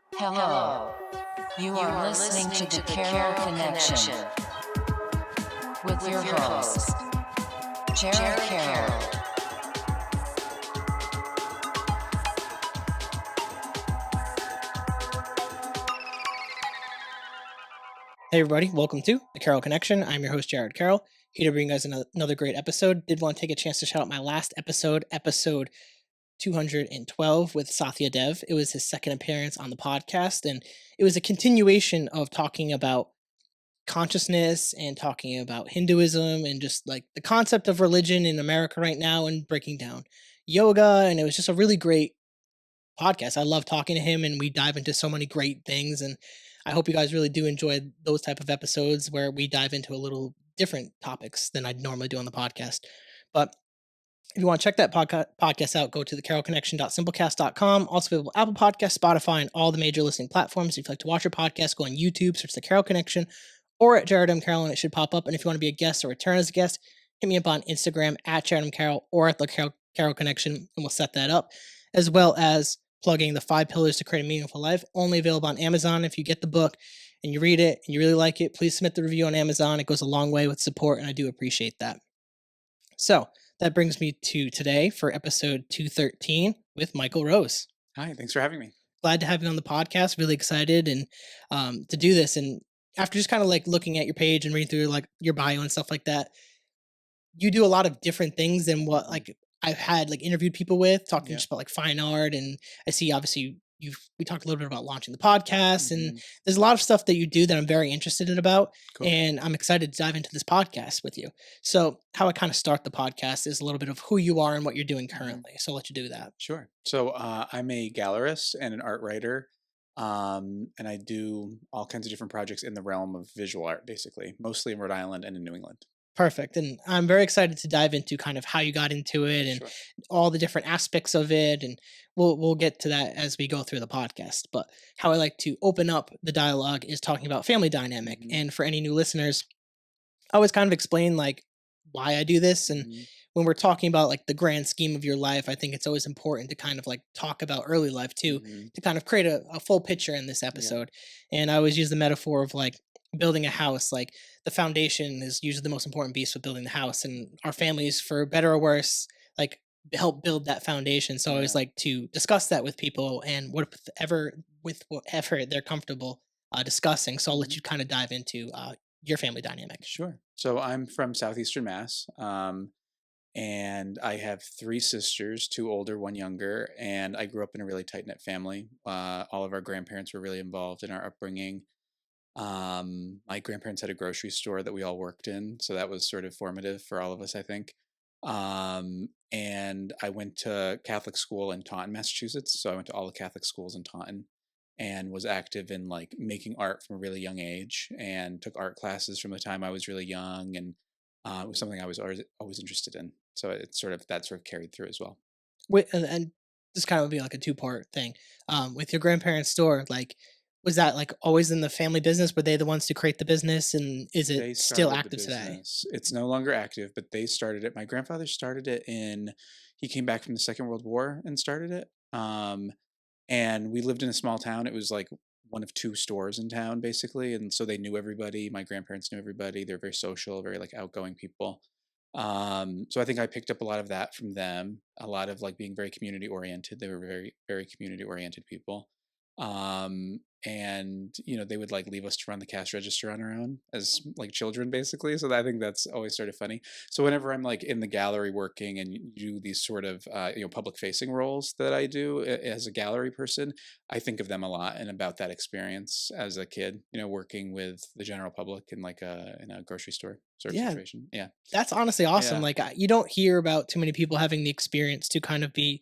Hello. You are listening to the Carroll Connection with your host, Jared Carroll. Hey everybody, welcome to the Carroll Connection. I'm your host, Jared Carroll, here to bring you guys another great episode. Did want to take a chance to shout out my last episode 212 with Satya Dev. It was his second appearance on the podcast, and it was a continuation of talking about consciousness and talking about Hinduism and just like the concept of religion in America right now and breaking down yoga. And it was just a really great podcast. I love talking to him and we dive into so many great things, and I hope you guys really do enjoy those type of episodes where we dive into a little different topics than I'd normally do on the podcast. But if you want to check that podcast out, go to the carolconnection.simplecast.com. Also available Apple Podcasts, Spotify, and all the major listening platforms. If you'd like to watch your podcast, go on YouTube, search the Carroll Connection or at Jared M. Carroll, and it should pop up. And if you want to be a guest or return as a guest, hit me up on Instagram at Jared M. Carroll or at the Carroll Connection, and we'll set that up. As well as plugging the 5 Pillars to Create a Meaningful Life, only available on Amazon. If you get the book and you read it and you really like it, please submit the review on Amazon. It goes a long way with support, and I do appreciate that. So that brings me to today for episode 213 with Michael Rose. Hi, thanks for having me. Glad to have you on the podcast. Really excited and to do this. And after just kind of like looking at your page and reading through like your bio and stuff like that, you do a lot of different things than what like I've had like interviewed people with, talking just about like fine art. And I see obviously we talked a little bit about launching the podcast, and there's a lot of stuff that you do that I'm very interested in about. Cool. And I'm excited to dive into this podcast with you. So how I kind of start the podcast is a little bit of who you are and what you're doing currently. So I'll let you do that. Sure. So I'm a gallerist and an art writer, and I do all kinds of different projects in the realm of visual art, basically, mostly in Rhode Island and in New England. Perfect. And I'm very excited to dive into kind of how you got into it and Sure. all the different aspects of it. And we'll get to that as we go through the podcast. But how I like to open up the dialogue is talking about family dynamic. And for any new listeners, I always kind of explain like why I do this. And when we're talking about like the grand scheme of your life, I think it's always important to kind of like talk about early life too, to kind of create a full picture in this episode. And I always use the metaphor of like building a house. Like the foundation is usually the most important piece of building the house, and our families, for better or worse, like help build that foundation. So I always like to discuss that with people and whatever they're comfortable discussing. So I'll let you kind of dive into your family dynamic. Sure. So I'm from Southeastern Mass, and I have 3 sisters, 2 older, 1 younger, and I grew up in a really tight-knit family. All of our grandparents were really involved in our upbringing. My grandparents had a grocery store that we all worked in, so that was sort of formative for all of us, I think. And I went to Catholic school in Taunton, Massachusetts, so I went to all the Catholic schools in Taunton and was active in like making art from a really young age and took art classes from the time I was really young, and it was something I was always interested in. So it's sort of carried through as well. And this kind of would be like a 2-part thing. With your grandparents' store, like was that like always in the family business? Were they the ones to create the business, and is They it still started the active today? business. It's no longer active, but they started it. My grandfather started it he came back from the Second World War and started it. And we lived in a small town. It was like one of 2 stores in town, basically. And so they knew everybody. My grandparents knew everybody. They're very social, very like outgoing people. So I think I picked up a lot of that from them, a lot of like being very community oriented. They were very, very community oriented people. And they would like leave us to run the cash register on our own as like children, basically. So I think that's always sort of funny. So whenever I'm like in the gallery working and do these sort of public facing roles that I do as a gallery person, I think of them a lot and about that experience as a kid, working with the general public in like in a grocery store sort of situation. Yeah, That's honestly awesome. Yeah. Like you don't hear about too many people having the experience to kind of be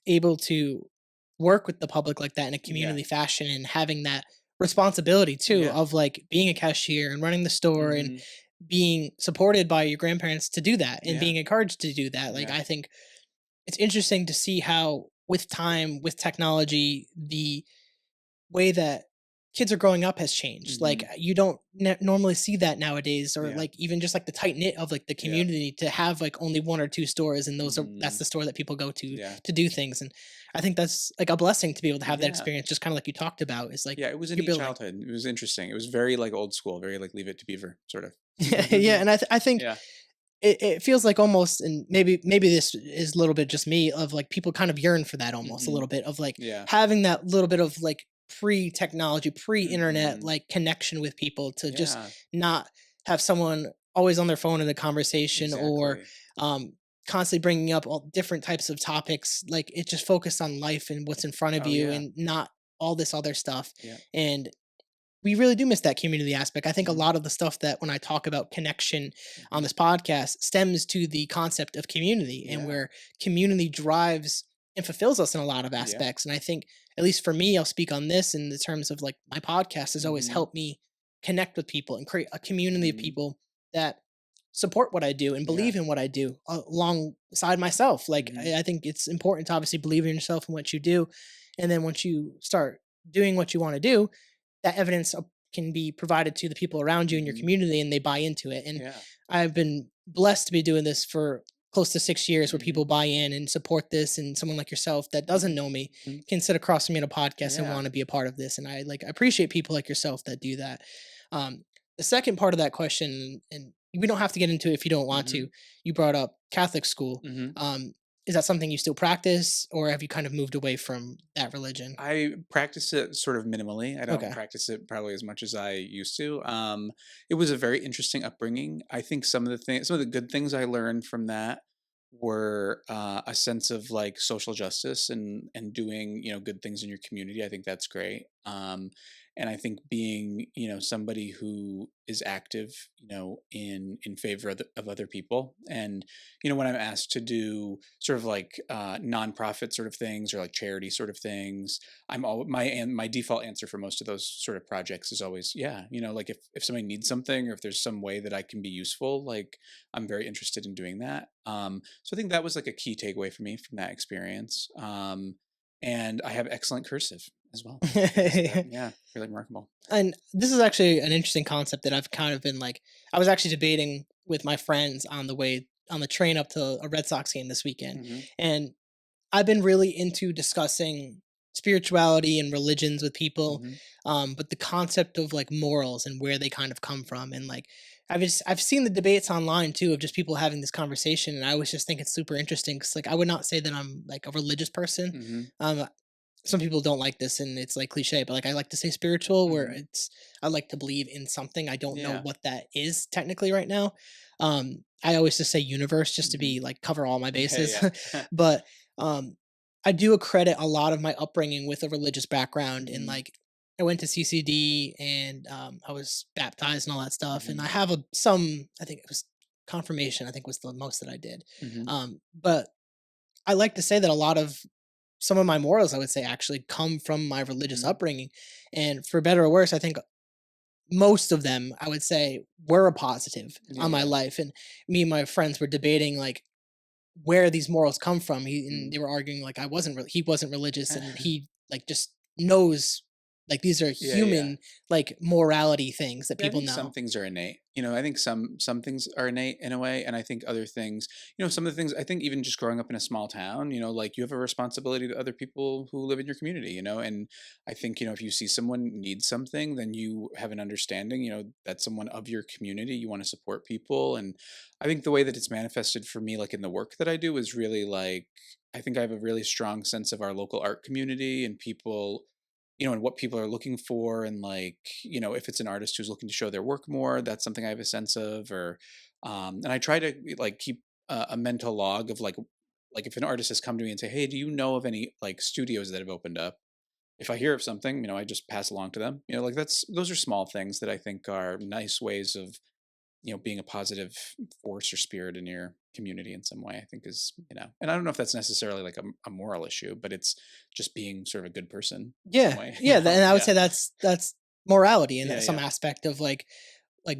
able to work with the public like that in a community fashion, and having that responsibility too of like being a cashier and running the store and being supported by your grandparents to do that and being encouraged to do that. Like I think it's interesting to see how with time, with technology, the way that kids are growing up has changed. Like Mhm. you don't normally see that nowadays, or Yeah. like even just like the tight knit of like the Yeah. community to have like only one or two stores, and that's Mhm. the store that people go Yeah. to do things. And I think that's like a blessing to be able to have that Yeah. experience, just kind of like you talked about, is like Yeah, it was a you're neat building. childhood. It was interesting. It was very, like, old school, very, like, Leave It to Beaver, sort of. Yeah, and I think Yeah. it feels like almost, and maybe this is a little bit just me, of like people kind of yearn for that, almost a Mhm. little bit of like Yeah. having that little bit of like pre-technology, pre-internet Mhm. like connection with people, to just Yeah. not have someone always on their phone in a conversation, or Exactly. um constantly bringing up all different types of topics. Like it just focused on life and what's in front of Oh, you, yeah. and not all this other stuff. Yeah. And we really do miss that community aspect. I think a Mhm. lot of the stuff that when I talk about connection on Mhm. this podcast stems to the concept of community, and Yeah. where community drives and fulfills us in a lot of Yeah. aspects. And I think, at least for me, I'll speak on this in the terms of like my podcast has always Mhm. helped me connect with people and create a community of Mhm. people that support what I do and Yeah. believe in what I do alongside myself. Like Mhm. I think it's important to obviously believe in yourself and what you do. And then once you start doing what you want to do, that evidence can be provided to the people around you in your Mhm. community, and they buy into it. And Yeah. I've been blessed to be doing this for close to 6 years, where people Mhm. buy in and support this, and someone like yourself that doesn't know me Mhm. can sit across from me in a podcast and Yeah. want to be a part of this. And I appreciate people like yourself that do that. um, the second part of that question, and we don't have to get into it if you don't want Mhm. to, you brought up Catholic school. Mhm. Is that something you still practice, or have you kind of moved away from that religion? I practice it sort of minimally. I don't Okay. practice it probably as much as I used to. It was a very interesting upbringing. I think some of the good things I learned from that were a sense of like social justice and doing good things in your community. I think that's great. And I think being somebody who is active in favor of other people, and when I'm asked to do sort of like nonprofit sort of things or like charity sort of things, my default answer for most of those sort of projects is always, yeah, like if somebody needs something, or if there's some way that I can be useful, like I'm very interested in doing that. So I think that was like a key takeaway for me from that experience. And I have excellent cursive as well. Yeah, really remarkable. And this is actually an interesting concept that I've kind of been like, I was actually debating with my friends on the way on the train up to a Red Sox game this weekend. Hmm. And I've been really into discussing spirituality and religions with people, Hmm. but the concept of like morals and where they kind of come from. And like I've seen the debates online too, of just people having this conversation, and I always just think it's super interesting, because like I would not say that I'm like a religious person. Hmm. Um, some people don't like this, and it's like cliche, but like I like to say spiritual, where Hmm. I like to believe in something. I don't know Yeah. what that is technically right now. I always just say universe, just to Hmm. be like cover all my Yeah. bases. Yeah. But I do accredit a lot of my upbringing with a religious background. And Hmm. like I went to CCD, and I was baptized and all that stuff, and Hmm. I have some, I think it was confirmation, I think was the most that I did. Hmm. But I like to say that a lot of some of my morals, I would say, actually come from my religious Hmm. upbringing. And for better or worse, I think most of them, I would say, were a positive Yeah. on my Yeah. life. And me and my friends were debating like where these morals come from. And Mm. they were arguing like he wasn't religious, and he like just knows like these are Yeah. Yeah. human like morality things that Yeah, I people think some know. things are innate. I think some things are innate in a way, and I think other things, some of the things, I think even just growing up in a small town, like you have a responsibility to other people who live in your community, and I think, if you see someone needs something, then you have an understanding, that someone of your community, you want to support people. And I think the way that it's manifested for me, like in the work that I do, is really like I think I have a really strong sense of our local art community and people, and what people are looking for, and like if it's an artist who's looking to show their work more, that's something I have a sense of. Or and I try to like keep a mental log of like if an artist has come to me and say, hey, do you know of any like studios that have opened up? If I hear of something, I just pass along to them. Like those are small things that I think are nice ways of being a positive force or spirit in your community in some way. I think is, and I don't know if that's necessarily like a moral issue, but it's just being sort of a good person in some Yeah, way. yeah, and I would Yeah. say that's morality in Yeah. some Yeah. aspect of like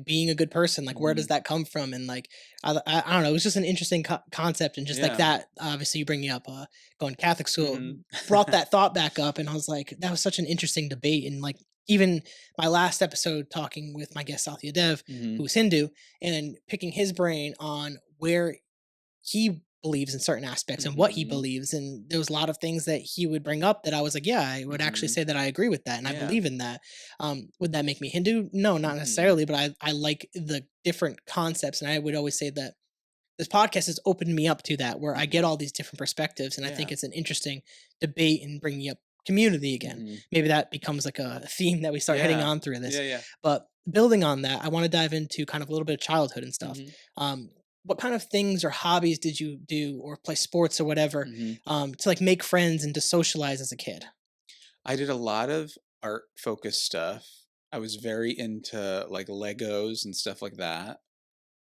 being a good person. Like where does Hmm. that come from? And like I don't know, it was just an interesting concept. And just like Yeah. that, obviously you bringing up going to Catholic school Hmm. brought that thought back up, and I was like, that was such an interesting debate. And like even my last episode talking with my guest Satya Dev, Mhm. who's Hindu, and picking his brain on where he believes in certain aspects and what he Mhm. believes. And there was a lot of things that he would bring up that I was like, yeah, I would actually Mhm. say that I agree with that and I Yeah. believe in that. Would that make me Hindu? No, not Mhm. necessarily, but I like the different concepts. And I would always say that this podcast has opened me up to that, where I get Mhm. all these different perspectives. And I think Yeah. it's an interesting debate and bringing up community again. Mhm. Maybe that becomes like a theme that we start hitting Yeah. on through this. Yeah, yeah. But building on that, I want to dive into kind of a little bit of childhood and stuff. Mhm. Um, what kind of things or hobbies did you do or play sports or whatever Mhm. to like make friends and to socialize as a kid? I did a lot of art-focused stuff. I was very into, like, Legos and stuff like that.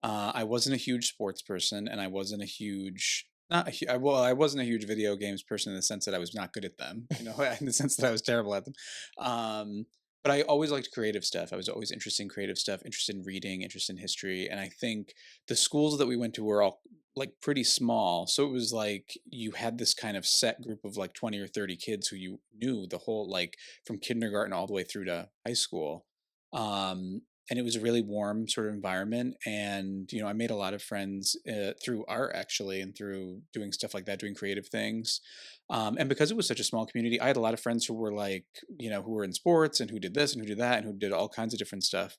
I wasn't a huge sports person, and I wasn't a huge not a hu well, I wasn't a huge video games person in the sense that I was not good at them, you know, in the sense that I was terrible at them. Um, but I always liked creative stuff. I was always interested in creative stuff, interested in reading, interested in history, and I think the schools that we went to were all, like, pretty small, so it was like you had this kind of set group of, like, 20 or 30 kids who you knew the whole like, from kindergarten all the way through to high school. Um, and it was a really warm sort of environment, and I made a lot of friends through art, actually, and through doing stuff like that, doing creative things. And because it was such a small community, I had a lot of friends who were like, who were in sports and who did this and who did that and who did all kinds of different stuff.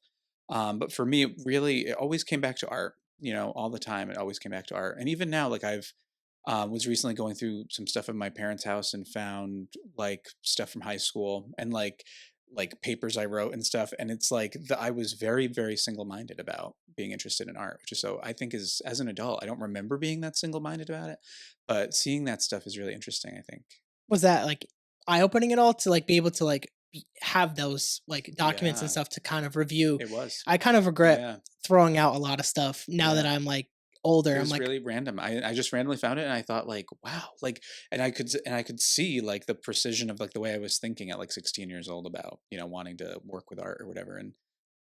But for me, it always came back to art, all the time. It always came back to art. And even now, like, I've was recently going through some stuff in my parents' house and found like stuff from high school and like papers I wrote and stuff. And it's like I was very, very single minded about being interested in art, which is, so I think, is, as an adult, I don't remember being that single minded about it, but seeing that stuff is really interesting, I think. Was that like eye opening at all to like be able to like have those like documents and Yeah, stuff to kind of review? it was. I kind of regret Yeah. throwing out a lot of stuff now that Yeah. I'm like It older. I'm was like, really random. I just randomly found it and I thought, like, wow, like, and I could see like the precision of like the way I was thinking at like 16 years old about, wanting to work with art or whatever,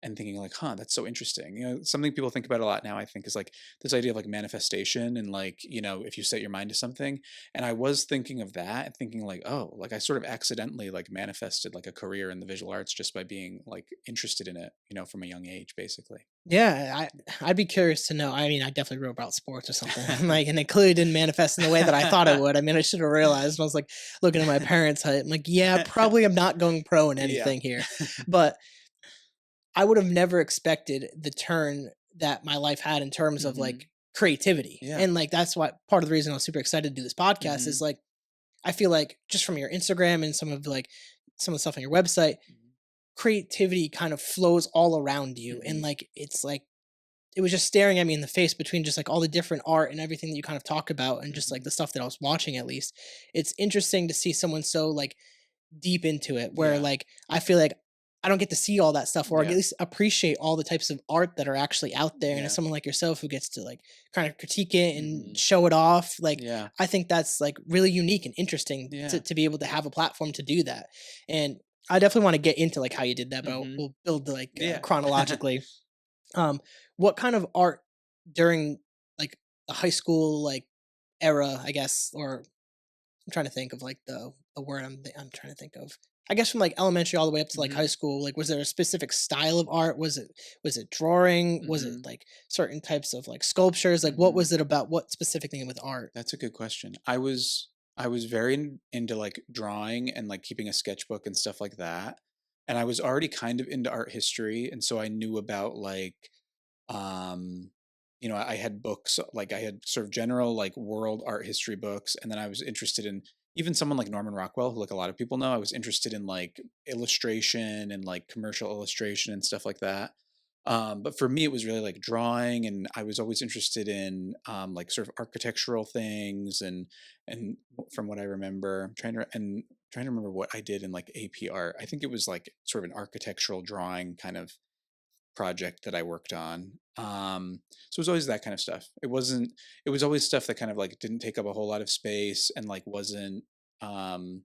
and thinking like, huh, that's so interesting. Something people think about a lot now, I think, is like this idea of like manifestation and like, if you set your mind to something. And I was thinking of that and thinking like, oh, like I sort of accidentally like manifested like a career in the visual arts just by being like interested in it, from a young age, basically. yeah, I'd be curious to know. I mean, I definitely wrote about sports or something, like, and it clearly didn't manifest in the way that I thought it would. I mean, I should have realized. I was like looking at my parents' height. I'm like, yeah, probably I'm not going pro in Yeah. anything here, but I would have never expected the turn that my life had in terms of Hmm. like creativity. Yeah. And like that's why part of the reason I was super excited to do this podcast is Hmm. like I feel like just from your Instagram and some of the stuff on your website, creativity kind of flows all around you. And Hmm. like it's like it was just staring at me in the face between just like all the different art and everything that you kind of talk about and just like Hmm. the stuff that I was watching at least. It's interesting to see someone so like deep into it where Yeah. like I feel like I don't get to see all that stuff or at Yeah. least appreciate all the types of art that are actually out there. And as Yeah. someone like yourself who gets to like kind of critique it and Hmm. show it off, like Yeah. I think that's like really unique and interesting Yeah. to be able to have a platform to do that. And I definitely want to get into like how you did that, but Hmm. we'll build like Yeah. chronologically. Um, what kind of art during like the high school like era, I guess, or I'm trying to think of like the word I'm trying to think of. I guess from like elementary all the way up to like high Hmm. school, like was there a specific style of art? Was it drawing? Was it Hmm. like certain types of like sculptures? Like what Hmm. was it about? What specific thing with art? That's a good question. I was very into like drawing and like keeping a sketchbook and stuff like that. And I was already kind of into art history, and so I knew about like um I had books, like I had sort of general like world art history books, and then I was interested in even someone like Norman Rockwell, who like a lot of people know. I was interested in like illustration and like commercial illustration and stuff like that. But for me, it was really like drawing, and I was always interested in like sort of architectural things, and from what I remember, trying to remember what I did in like AP art. I think it was like sort of an architectural drawing kind of project that I worked on. So it was always that kind of stuff. It was always stuff that kind of like didn't take up a whole lot of space and like wasn't, um,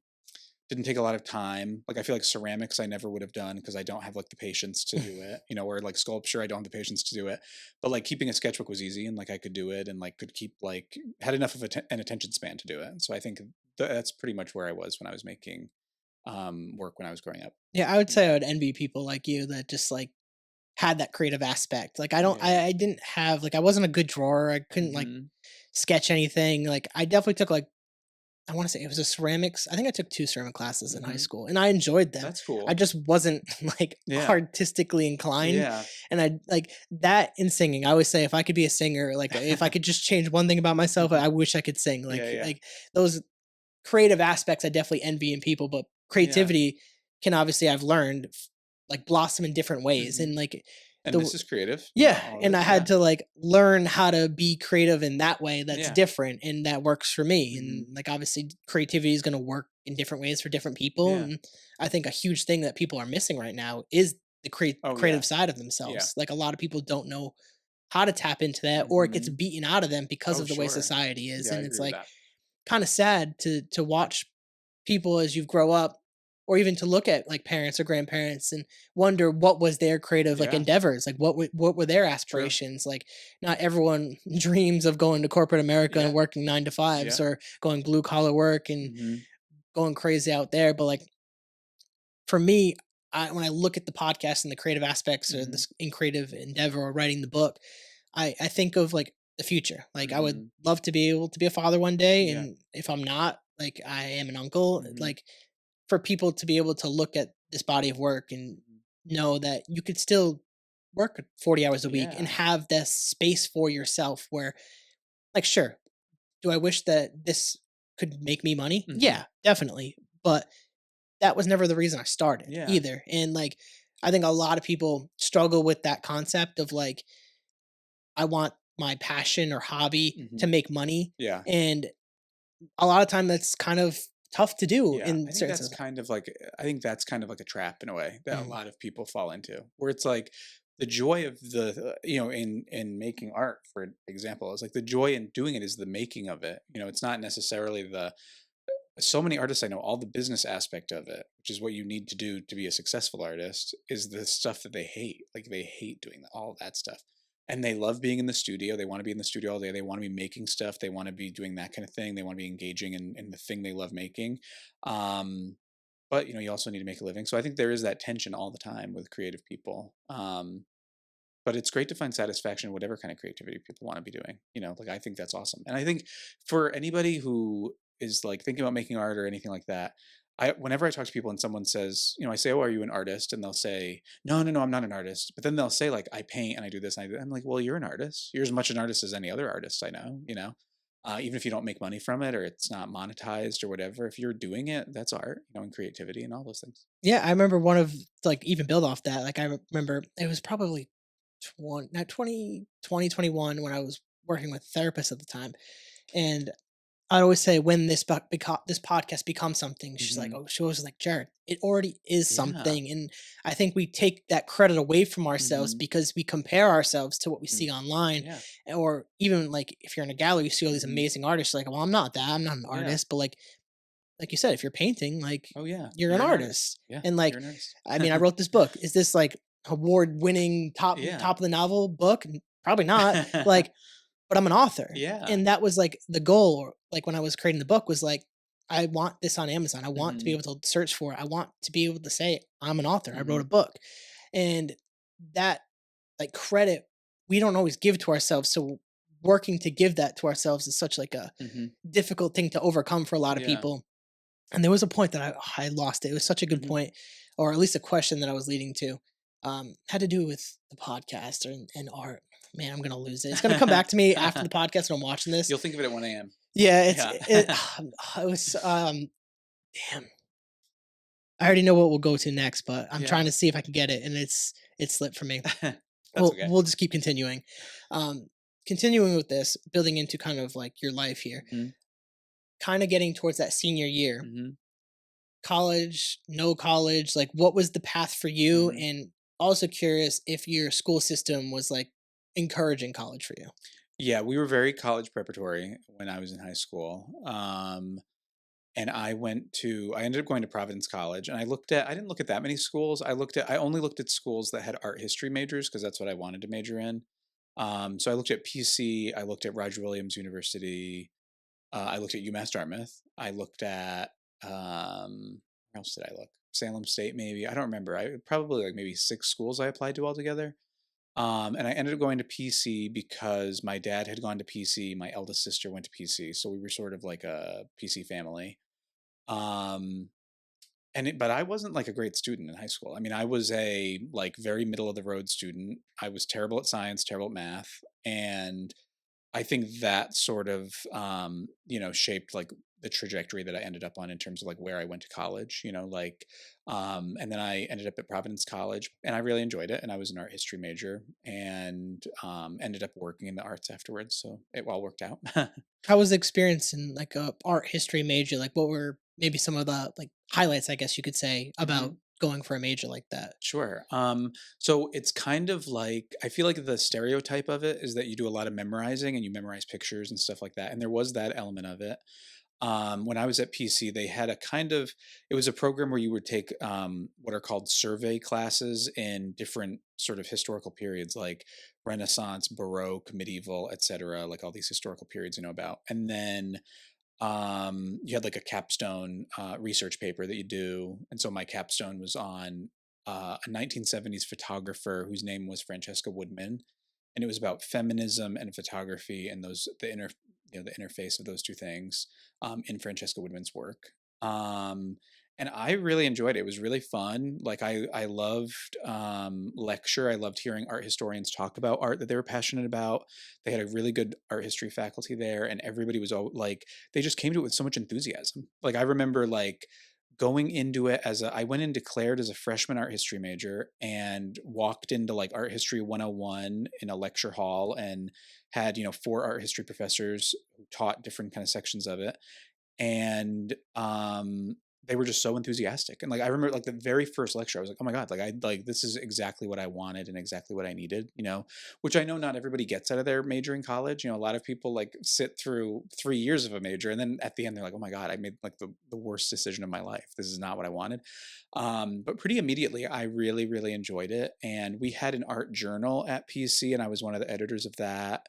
didn't take a lot of time. Like I feel like ceramics I never would have done because I don't have like the patience to do it, or like sculpture, I don't have the patience to do it. But like keeping a sketchbook was easy and like I could do it and like could keep like, had enough of an attention span to do it. So I think that's pretty much where I was when I was making work when I was growing up. Yeah, I would say Yeah. I would envy people like you that just like had that creative aspect. Like I don't Yeah. I didn't have like I wasn't a good drawer. I couldn't like Mhm. sketch anything. Like I definitely took like I want to say it was a ceramics. I think I took 2 ceramic classes in high Mhm. school and I enjoyed them. That's I cool. just wasn't like Yeah. artistically inclined. Yeah. And I like that in singing. I always say if I could be a singer, like if I could just change one thing about myself, Mhm. I wish I could sing. Yeah, yeah. Like those creative aspects I definitely envy in people, but Yeah. creativity can obviously I've learned like blossom in different ways. Mhm. And like And the this is creative, yeah, all of and it. I Yeah. had to like learn how to be creative in that way that's Yeah. different and that works for me. Mhm. And like obviously creativity is going to work in different ways for different people. Yeah. And I think a huge thing that people are missing right now is the Oh, yeah. creative side of Yeah. themselves. Like a lot of people don't know how to tap into that or it gets Mhm. beaten out of them because Oh, of the way sure. society is. Yeah, I And it's agree with like that. kind of sad to watch people as you grow up or even to look at like parents or grandparents and wonder what was their creative like Yeah. endeavors like what were their True. aspirations like not everyone dreams of going to corporate America and Yeah. working 9 to 5s Yeah. or going blue collar work and Mhm. going crazy out there but like for me when I look at the podcast and the creative aspects or Mhm. this in creative endeavor or writing the book I think of like the future like I would Mhm. love to be able to be a father one day Yeah. and if I'm not like I am an uncle Mhm. like for people to be able to look at this body of work and Mhm. know that you could still work 40 hours a week and Yeah. have this space for yourself where like sure do I wish that this could make me money Mhm. yeah definitely but that was never the reason I started Yeah. either and like I think a lot of people struggle with that concept of like I want my passion or hobby to Mhm. make money Yeah. and a lot of time that's kind of tough to do Yeah. in certain sense. I think that's kind of like a trap in a way that a Mhm. lot of people fall into, where it's like the joy of in making art, for example, is like the joy in doing it is the making of it. It's not necessarily the so many artists I know, all the business aspect of it, which is what you need to do to be a successful artist, is the stuff that they hate. Like they hate doing all of that stuff. And they love being in the studio. They want to be in the studio all day. They want to be making stuff. They want to be doing that kind of thing. They want to be engaging in the thing they love making. Um, but you also need to make a living. So I think there is that tension all the time with creative people. But it's great to find satisfaction in whatever kind of creativity people want to be doing. Like I think that's awesome. And I think for anybody who is like thinking about making art or anything like that, whenever I talk to people and someone says, I say, "Oh, are you an artist?" and they'll say, "No, no, no, I'm not an artist." But then they'll say like, "I paint and I do this and I do." I'm like, "Well, you're an artist. You're as much an artist as any other artist I know. Even if you don't make money from it or it's not monetized or whatever, if you're doing it, that's art. And creativity and all those things." Yeah, I remember one of like even build off that. Like I remember it was probably 20, not 2021 when I was working with therapists at the time. And I always say when this podcast becomes something, she's like, Hmm. oh, she was like, Jared, it already is Yeah. something. And I think we take that credit away from ourselves Hmm. because we compare ourselves to what we Hmm. see online. Yeah. Or even like if you're in a gallery, you see all these Hmm. amazing artists, like, well, I'm not that, I'm not an Yeah. artist, but like you said, if you're painting, like Oh yeah. you're an You're an artist. artist. Yeah. And You're like, an artist. I mean, I wrote this book. Is this like award winning Yeah. top of the novel book? Probably not. Like, but I'm an author. Yeah. And that was like the goal, or like when I was creating the book was like, I want this on Amazon. I want to be Hmm. able to search for it. I want to be able to say I'm an author. I wrote a Hmm. book. And that like credit we don't always give to ourselves. So working to give that to ourselves is such like a Hmm. difficult thing to overcome for a lot of Yeah. people. And there was a point that I lost it. It was such a good Hmm. point, or at least a question that I was leading to. Had to do with the podcast and art. Man, I'm gonna lose it. It's gonna come back to me after the podcast when I'm watching this. You'll think of it at 1 a.m. Yeah, Yeah. it was damn. I already know what we'll go to next, but I'm Yeah. trying to see if I can get it, and it slipped for me. That's okay. We'll just keep continuing. Um, continuing with this, building into kind of like your life here, Hmm. kind of getting towards that senior year. Hmm. College, no college, like what was the path for you? Hmm. And also curious if your school system was like encouraging college for you. Yeah, we were very college preparatory when I was in high school. And I ended up going to Providence College and I didn't look at that many schools. I only looked at schools that had art history majors because that's what I wanted to major in. So I looked at PC, I looked at Roger Williams University, I looked at UMass Dartmouth, I looked at, where else did I look? Salem State, maybe. I don't remember. I probably like maybe 6 schools I applied to altogether. And I ended up going to PC because my dad had gone to PC. My eldest sister went to PC, so we were sort of like a PC family. Um, but I wasn't like a great student in high school. I mean, I was a like very middle of the road student. I was terrible at science, terrible at math, and I think that sort of shaped like the trajectory that I ended up on in terms of like where I went to college, and then I ended up at Providence College and I really enjoyed it. And I was an art history major and ended up working in the arts afterwards. So it all worked out. How was the experience in like a art history major? Like, what were maybe some of the like highlights, I guess you could say, about Mhm. going for a major like that? Sure. So it's kind of like I feel like the stereotype of it is that you do a lot of memorizing and you memorize pictures and stuff like that. And there was that element of it. When I was at PC, they had a kind of it was a program where you would take what are called survey classes in different sort of historical periods, like Renaissance, Baroque, medieval, etc., like all these historical periods you know about. And then you had like a capstone research paper that you do, and so my capstone was on a 1970s photographer whose name was Francesca Woodman, and it was about feminism and photography and the interface of those two things in Francesca Woodman's work. Um, and I really enjoyed it. It was really fun. Like I loved lecture. I loved hearing art historians talk about art that they were passionate about. They had a really good art history faculty there, and everybody was all like they just came to it with so much enthusiasm. Like I remember like going into it I went in declared as a freshman art history major and walked into like art history 101 in a lecture hall and had, 4 art history professors who taught different kind of sections of it. And they were just so enthusiastic. And like I remember like the very first lecture I was like, oh my god, like I like this is exactly what I wanted and exactly what I needed, which I know not everybody gets out of their major in college. A lot of people like sit through 3 years of a major and then at the end they're like, oh my god, I made like the worst decision of my life. This is not what I wanted. But pretty immediately I really really enjoyed it, and we had an art journal at PC and I was one of the editors of that,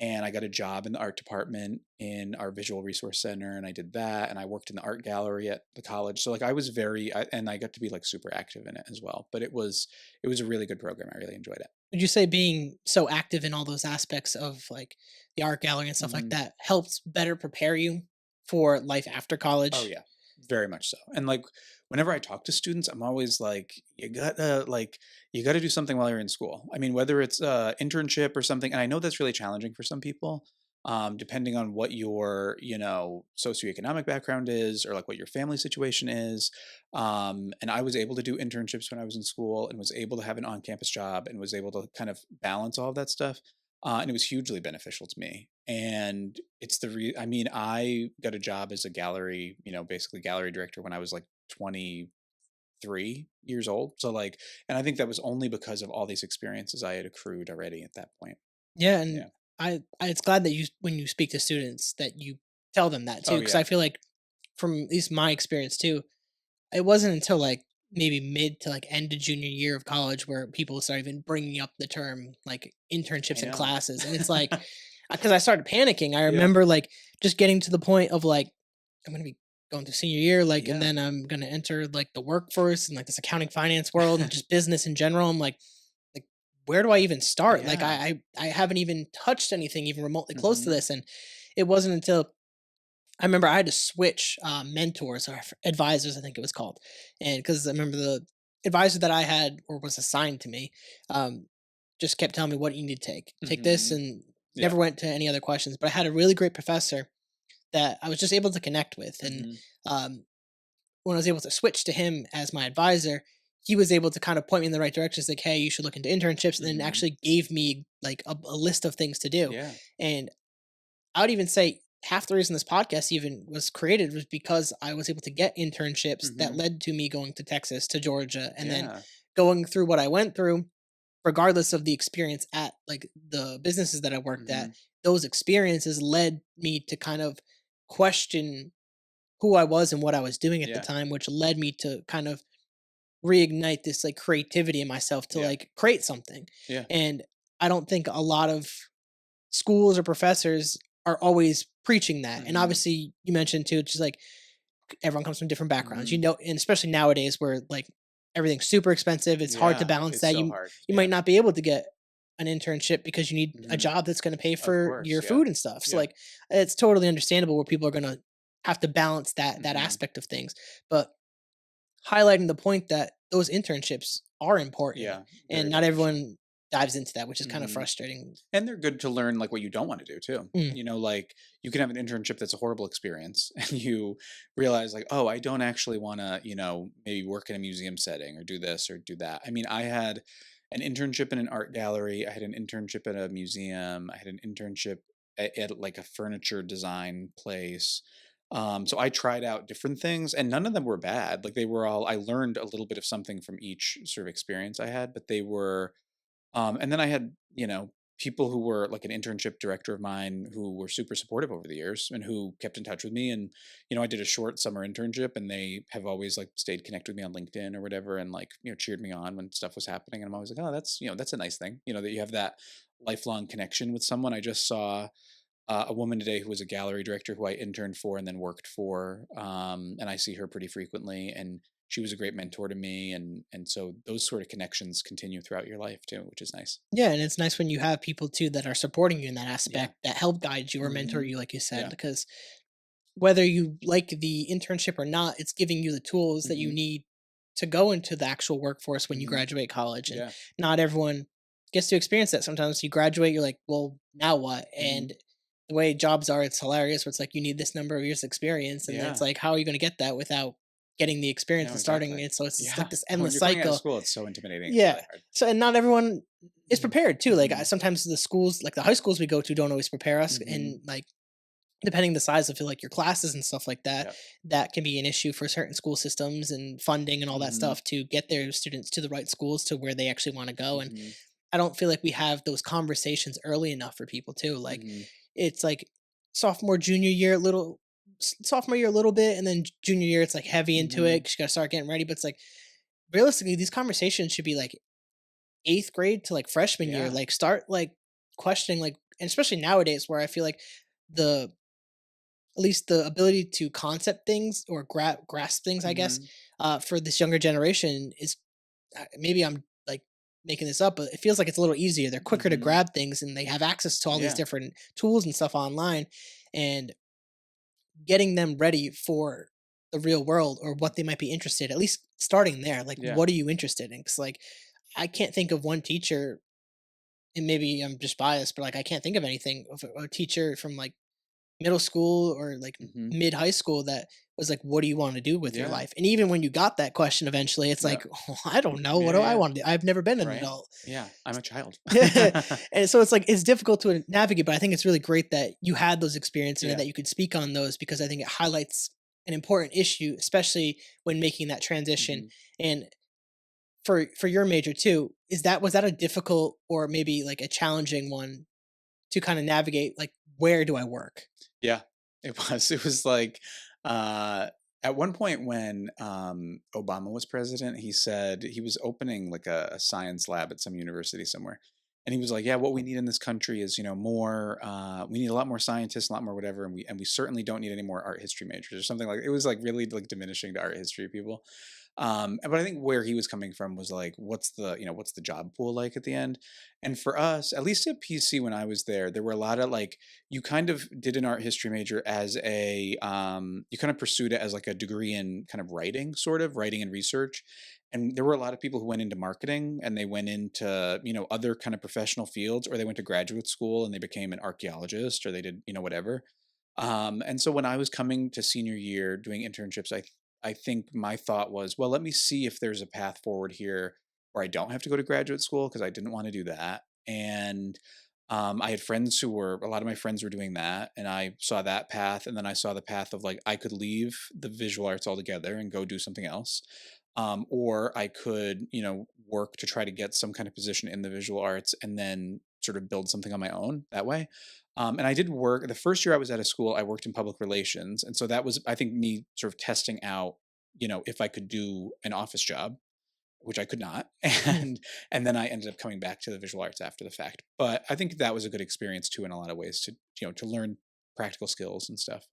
and I got a job in the art department in our visual resource center, and I did that, and I worked in the art gallery at the college. So like I was and I got to be like super active in it as well. But it was a really good program. I really enjoyed it. Would you say being so active in all those aspects of like the art gallery and stuff like Mhm. that helps better prepare you for life after Oh college? yeah, very much so. And like whenever I talk to students, I'm always like, you gotta do something while you're in school. I mean, whether it's a internship or something, and I know that's really challenging for some people, depending on what your socioeconomic background is or like what your family situation is. And I was able to do internships when I was in school and was able to have an on-campus job and was able to kind of balance all of that stuff. And it was hugely beneficial to me. And I mean, I got a job as a gallery, basically gallery director when I was like 23 years old. So like, and I think that was only because of all these experiences I had accrued already at that point. Yeah, and Yeah. it's glad that you when you speak to students that you tell them that too, Oh because I yeah. feel like from at least my experience too, it wasn't until like maybe mid to like end of junior year of college where people start even bringing up the term like I internships and know. classes, and it's like because I started panicking. I Yeah. remember like just getting to the point of like I'm gonna be going to senior year, like, and Yeah. then I'm gonna enter like the workforce and like this accounting finance world and just business in general. I'm like where do I even start? Like Yeah. I haven't even touched anything even remotely close to Hmm. this, and it wasn't until I remember I had to switch mentors or advisors, I think it was called, and because I remember the advisor that I had or was assigned to me, um, just kept telling me what you need to take this, Hmm. and Yeah. never went to any other questions. But I had a really great professor that I was just able to connect with, and Hmm. um, when I was able to switch to him as my advisor, he was able to kind of point me in the right direction. It's like, hey, you should look into internships, and then Hmm. actually gave me like a list of things to do. Yeah. And I would even say half the reason this podcast even was created was because I was able to get internships that Hmm. led to me going to Texas, to Georgia, and then Yeah. going through what I went through, regardless of the experience at like the businesses that I worked at. Hmm. Those experiences led me to kind of question who I was and what I was doing at the Yeah. time, which led me to kind of reignite this like creativity in myself to Yeah. like create something. Yeah. And I don't think a lot of schools or professors are always preaching that. And Hmm. obviously, you mentioned too, it's just like everyone comes from different backgrounds, Mhm. and especially nowadays where like everything's super expensive, it's hard to Yeah, balance it's that. so You hard. you Yeah. might not be able to get an internship because you need a Mhm. job that's going to pay Of for course, your yeah. food and stuff. So Yeah. like it's totally understandable where people are going to have to balance that Mhm. aspect of things. But highlighting the point that those internships are important Yeah, and very not beneficial. everyone dives into that, which is kind of Mhm. frustrating. And they're good to learn, like, what you don't wanna do too. Mm, You know, like, you can have an internship that's a horrible experience, and you realize, like, "Oh, I don't actually wanna, maybe work in a museum setting or do this or do that." I mean, I had an internship in an art gallery, I had an internship at a museum, I had an internship at, like, a furniture design place. So I tried out different things, and none of them were bad. Like, they were all I learned a little bit of something from each sort of experience I had, but they were and then I had, people who were like an internship director of mine who were super supportive over the years and who kept in touch with me. And, I did a short summer internship and they have always like stayed connected with me on LinkedIn or whatever and like, cheered me on when stuff was happening. And I'm always like, oh, that's a nice thing, that you have that lifelong connection with someone. I just saw a woman today who was a gallery director who I interned for and then worked for, and I see her pretty frequently. And she was a great mentor to me, and so those sort of connections continue throughout your life too, which is nice. yeah, and it's nice when you have people too that are supporting you in that Yeah. aspect, that help guide you or mentor Hmm. you, like you said, Yeah. because whether you like the internship or not, it's giving you the tools that you Hmm. need to go into the actual workforce when you Hmm. graduate college. And Yeah. not everyone gets to experience that. Sometimes you graduate, you're like, well, now what? Hmm. And the way jobs are, it's hilarious. Where it's like you need this number of years experience, and then it's Yeah. like, how are you going to get that without getting the experience No, and starting exactly. it? So it's just Yeah. like this When endless you're coming out of cycle. school, it's so intimidating. It's Yeah. really hard. So and not everyone is prepared too. Like Hmm. sometimes the schools, like the high schools we go to, don't always prepare us, Hmm. and like depending the size of like your classes and stuff like that, Yep. that can be an issue for certain school systems and funding and all that Hmm. stuff to get their students to the right schools to where they actually want to go. And Hmm. I don't feel like we have those conversations early enough for people too. Like Hmm. it's like sophomore, junior year, sophomore year a little bit, and then junior year it's like heavy into it Hmm. 'cause you gotta start getting ready. But it's like realistically, these conversations should be like eighth grade to like freshman year. Yeah. Like start like questioning like, and especially nowadays where I feel like the at least the ability to concept things or grasp things, I guess, Hmm. for this younger generation is maybe I'm like making this up, but it feels like it's a little easier. They're quicker to Hmm. grab things and they have access to all these Yeah. different tools and stuff online, and getting them ready for the real world or what they might be interested. At least starting there, like Yeah. what are you interested in? Because like I can't think of one teacher, and maybe I'm just biased, but like I can't think of anything of a teacher from like middle school or like Hmm. mid high school that was like, "What do you want to do with your Yeah. life?" And even when you got that question, eventually, it's Yeah. like, oh, "I don't know. What Yeah. do I Yeah. want to do? I've never been an Right? adult." Yeah, I'm a child. Yeah, and so it's like it's difficult to navigate, but I think it's really great that you had those experiences and Yeah. that you could speak on those because I think it highlights an important issue, especially when making that transition. Mhm. And for your major too, was that a difficult or maybe like a challenging one to kind of navigate? Like, where do I work? Yeah, it was. It was like, uh, at one point when, Obama was president, he said he was opening like a science lab at some university somewhere. And he was like, "Yeah, what we need in this country is, more. We need a lot more scientists, a lot more whatever, and we certainly don't need any more art history majors or something like." It was like really like diminishing to art history people. But I think where he was coming from was like, what's the job pool like at the end? And for us, at least at PC when I was there were a lot of like you kind of did an art history major as you kind of pursued it as like a degree in kind of writing, sort of writing and research. And there were a lot of people who went into marketing and they went into, other kind of professional fields, or they went to graduate school and they became an archaeologist, or they did, whatever. And so when I was coming to senior year doing internships, I think my thought was, well, let me see if there's a path forward here where I don't have to go to graduate school, because I didn't want to do that. And I had friends a lot of my friends were doing that, and I saw that path, and then I saw the path of like I could leave the visual arts altogether and go do something else, or I could, work to try to get some kind of position in the visual arts, and then sort of build something on my own that way. And I did work the first year I was at a school. I worked in public relations, and so that was, I think, me sort of testing out, if I could do an office job, which I could not, and then I ended up coming back to the visual arts after the fact. But I think that was a good experience too in a lot of ways to to learn practical skills and stuff.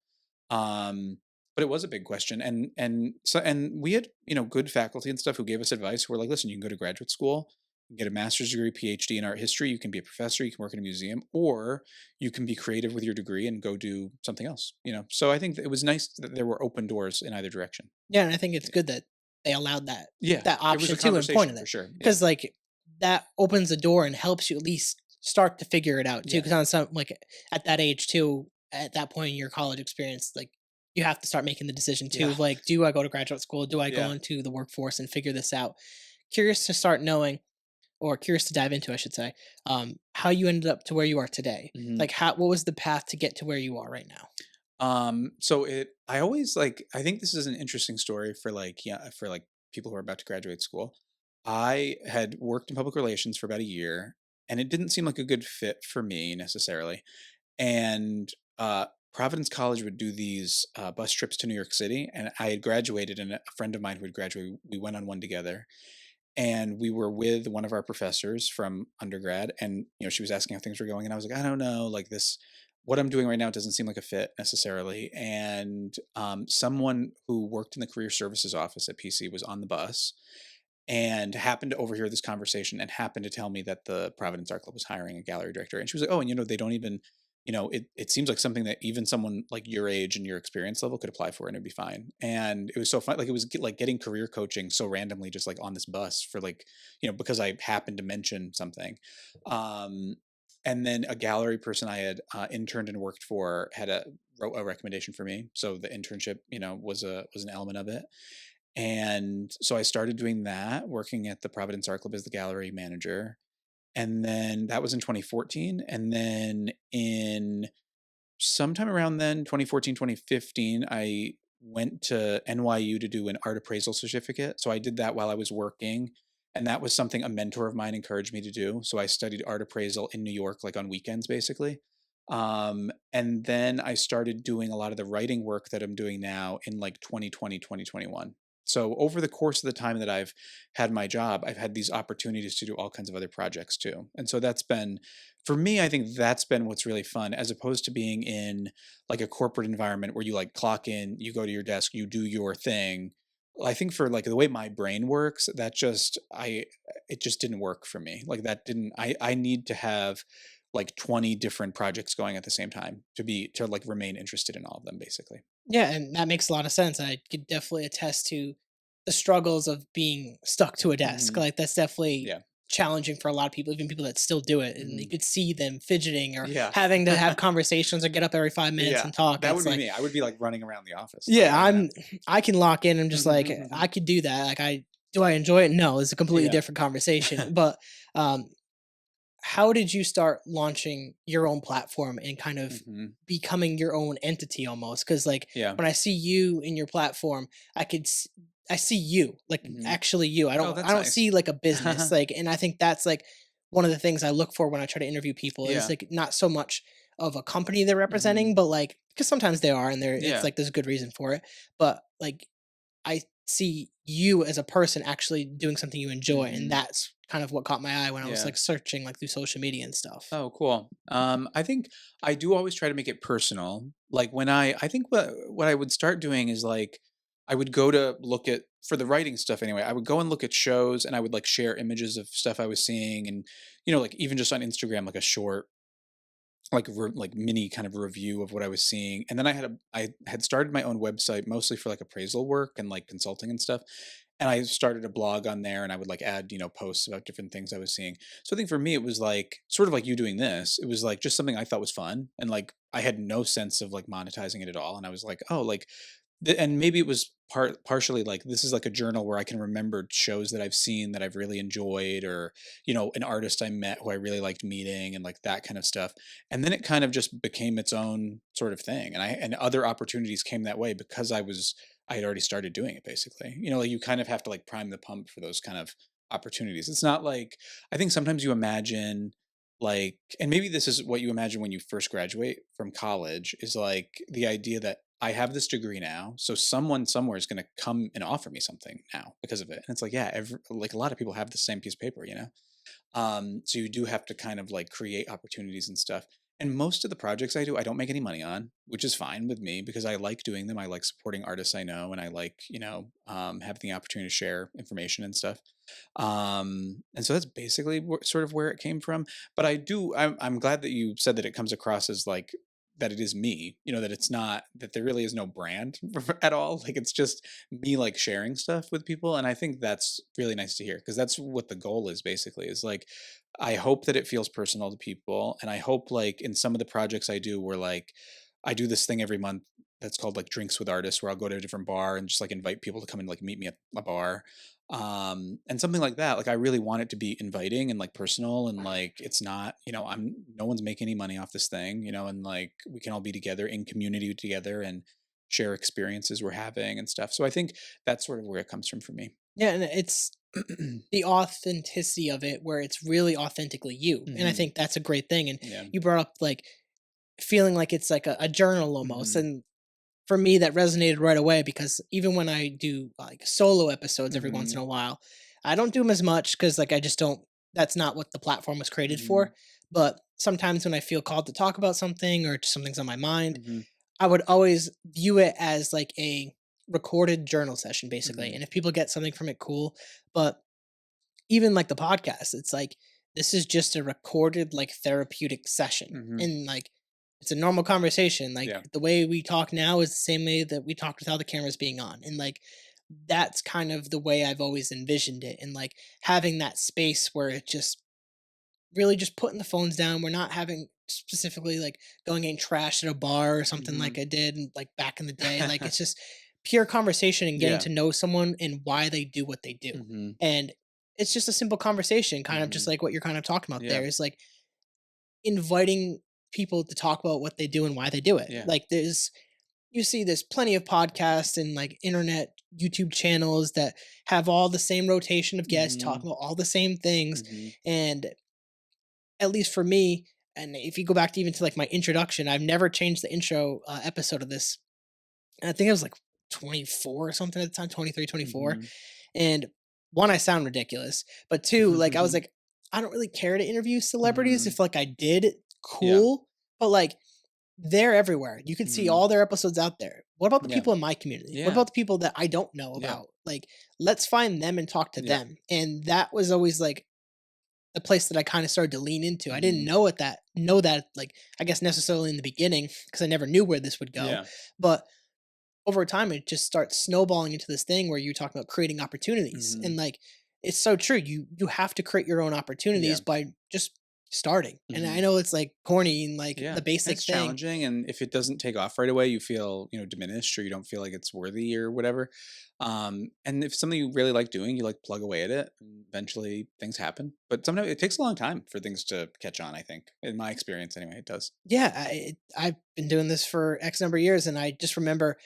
Um, but it was a big question, and we had, good faculty and stuff who gave us advice. We're like, listen, you can go to graduate school, you can get a master's degree, PhD in art history, you can be a professor, you can work in a museum, or you can be creative with your degree and go do something else. So I think that it was nice that there were open doors in either direction. Yeah, and I think it's good that they allowed that Yeah, it was option a too and pointed conversation for it, sure. Yeah. because like that opens the door and helps you at least start to figure it out too. Yeah. Because on some like at that age too, at that point in your college experience, like you have to start making the decision too Yeah. of like, do I go to graduate school? Do I go Yeah. into the workforce and figure this out? Curious to start knowing, or curious to dive into, I should say, how you ended up to where you are today. Mhm. Like, how what was the path to get to where you are right now? So I always like, I think this is an interesting story for like, yeah, for like people who are about to graduate school. I had worked in public relations for about a year, and it didn't seem like a good fit for me necessarily. And Providence College would do these bus trips to New York City, and I had graduated, and a friend of mine who had graduated, we went on one together, and we were with one of our professors from undergrad, and she was asking how things were going, and I was like, I don't know, like this, what I'm doing right now doesn't seem like a fit necessarily. And someone who worked in the career services office at PC was on the bus and happened to overhear this conversation and happened to tell me that the Providence Art Club was hiring a gallery director. And she was like, oh, and they don't even, it seems like something that even someone like your age and your experience level could apply for and it'd be fine. And it was so fun. Like it was like getting career coaching so randomly, just like on this bus for like, because I happened to mention something. Um, and then a gallery person I had interned and worked for wrote a recommendation for me. So the internship, was an element of it. And so I started doing that, working at the Providence Art Club as the gallery manager. And then that was in 2014. And then in sometime around then, 2014, 2015, I went to NYU to do an art appraisal certificate. So I did that while I was working. And that was something a mentor of mine encouraged me to do. So I studied art appraisal in New York, like on weekends, basically. And then I started doing a lot of the writing work that I'm doing now in like 2020, 2021. So over the course of the time that I've had my job, I've had these opportunities to do all kinds of other projects too. And so that's been, for me, I think that's been what's really fun, as opposed to being in like a corporate environment where you like clock in, you go to your desk, you do your thing. I think for like the way my brain works, it just didn't work for me. Like that didn't, I need to have like 20 different projects going at the same time to like remain interested in all of them, basically. Yeah, and that makes a lot of sense. I could definitely attest to the struggles of being stuck to a desk. Hmm. Like that's definitely Yeah. challenging for a lot of people, even people that still do it. And you Hmm. could see them fidgeting or Yeah. having to have conversations or get up every 5 minutes Yeah. and talk. That would It's be like, me. I would be like running around the office. Like, yeah, I can lock in. I'm just like, Mhm. I could do that. Like do I enjoy it? No, it's a completely Yeah. different conversation. But um how did you start launching your own platform and kind of Mhm. becoming your own entity almost? Because like Yeah. when I see you in your platform, I see you, like Mhm. actually you. Oh, I that's don't nice. see like a business, like, and I think that's like one of the things I look for when I try to interview people is Yeah. like not so much of a company they're Mhm. representing, but like because sometimes they are, and it's Yeah. like there's a good reason for it, but like I see you as a person actually doing something you enjoy, and Mhm. that's kind of what caught my eye when I was Yeah. like searching like through social media and stuff. Oh, cool. I think I do always try to make it personal. Like when I think what I would start doing is like I would go to look at, for the writing stuff anyway. I would go and look at shows, and I would like share images of stuff I was seeing, and like even just on Instagram, like a short like mini kind of review of what I was seeing. And then I had started my own website mostly for like appraisal work and like consulting and stuff. And I started a blog on there, and I would like add, posts about different things I was seeing. So I think for me it was like sort of like you doing this. It was like just something I thought was fun, and like I had no sense of like monetizing it at all. And I was like, oh, like and maybe it was partially like this is like a journal where I can remember shows that I've seen that I've really enjoyed, or an artist I met who I really liked meeting, and like that kind of stuff. And then it kind of just became its own sort of thing, and other opportunities came that way because I had already started doing it, basically. Like you kind of have to like prime the pump for those kind of opportunities. It's not like, I think sometimes you imagine like, and maybe this is what you imagine when you first graduate from college, is like the idea that I have this degree now, so someone somewhere is going to come and offer me something now because of it. And it's like, yeah, like a lot of people have the same piece of paper. So you do have to kind of like create opportunities and stuff. And most of the projects I do, I don't make any money on, which is fine with me because I like doing them. I like supporting artists I know, and I like, having the opportunity to share information and stuff. And so that's basically sort of where it came from. But I'm glad that you said that it comes across as like that it is me, that it's not, that there really is no brand at all. Like it's just me like sharing stuff with people. And I think that's really nice to hear because that's what the goal is basically is like, I hope that it feels personal to people. And I hope like in some of the projects I do where like I do this thing every month that's called like drinks with artists where I'll go to a different bar and just like invite people to come and like meet me at a bar. And something like that, like I really want it to be inviting and like personal and like it's not, no one's making any money off this thing, and like we can all be together in community together and share experiences we're having and stuff. So I think that's sort of where it comes from for me. Yeah, and it's the authenticity of it where it's really authentically you. And I Mhm. think that's a great thing. And Yeah. you brought up like feeling like it's like a journal almost. Mhm. And for me, that resonated right away because even when I do like solo episodes every once in Mhm. a while, I don't do them as much because like I just don't, that's not what the platform was created Mhm. for. But sometimes when I feel called to talk about something or just something's on my mind, Mhm. I would always view it as like a recorded journal session, basically. Mhm. And if people get something from it, cool. But even like the podcast, it's like this is just a recorded like therapeutic session. Mhm. And like it's a normal conversation. Like Yeah. the way we talk now is the same way that we talked without the cameras being on. And like that's kind of the way I've always envisioned it. And like having that space where it just really just putting the phones down. We're not having specifically like going and trash at a bar or something like Mhm. I did like back in the day. Like it's just pure conversation and getting Yeah. to know someone and why they do what they do. Mhm. And it's just a simple conversation, kind of just Mhm. like what you're kind of talking about Yeah. there is like inviting people to talk about what they do and why they do it. Yeah. Like there's plenty of podcasts and like internet YouTube channels that have all the same rotation of guests Mhm. talking about all the same things. Mhm. And at least for me, and if you go back to even to like my introduction, I've never changed the intro episode of this. And I think it was like 24 or something at the time, 23, 24. Mhm. And one, I sound ridiculous, but two, like I was like, I don't really care to interview celebrities. Mhm. If like I did, Yeah. cool. But like they're everywhere. You can see Mhm. all their episodes out there. What about the Yeah. people in my community? What Yeah. about the people that I don't know Yeah. about? Like, let's find them and talk to Yeah. them. And that was always like the place that I kind of started to lean into. I didn't Mhm. know that like I guess necessarily in the beginning because I never knew where this would go. Yeah. But over time it just starts snowballing into this thing where you're talking about creating opportunities. Mhm. And like it's so true. You have to create your own Yeah. opportunities by just starting. And I Mhm. know it's like corny and like Yeah. the basic It's thing. challenging, and if it doesn't take off right away, you feel, diminished, or you don't feel like it's worthy or whatever. And if something you really like doing, you like plug away at it, and eventually things happen. But sometimes it takes a long time for things to catch on, I think. In my experience anyway, it does. Yeah, I've been doing this for X number of years, and I just remember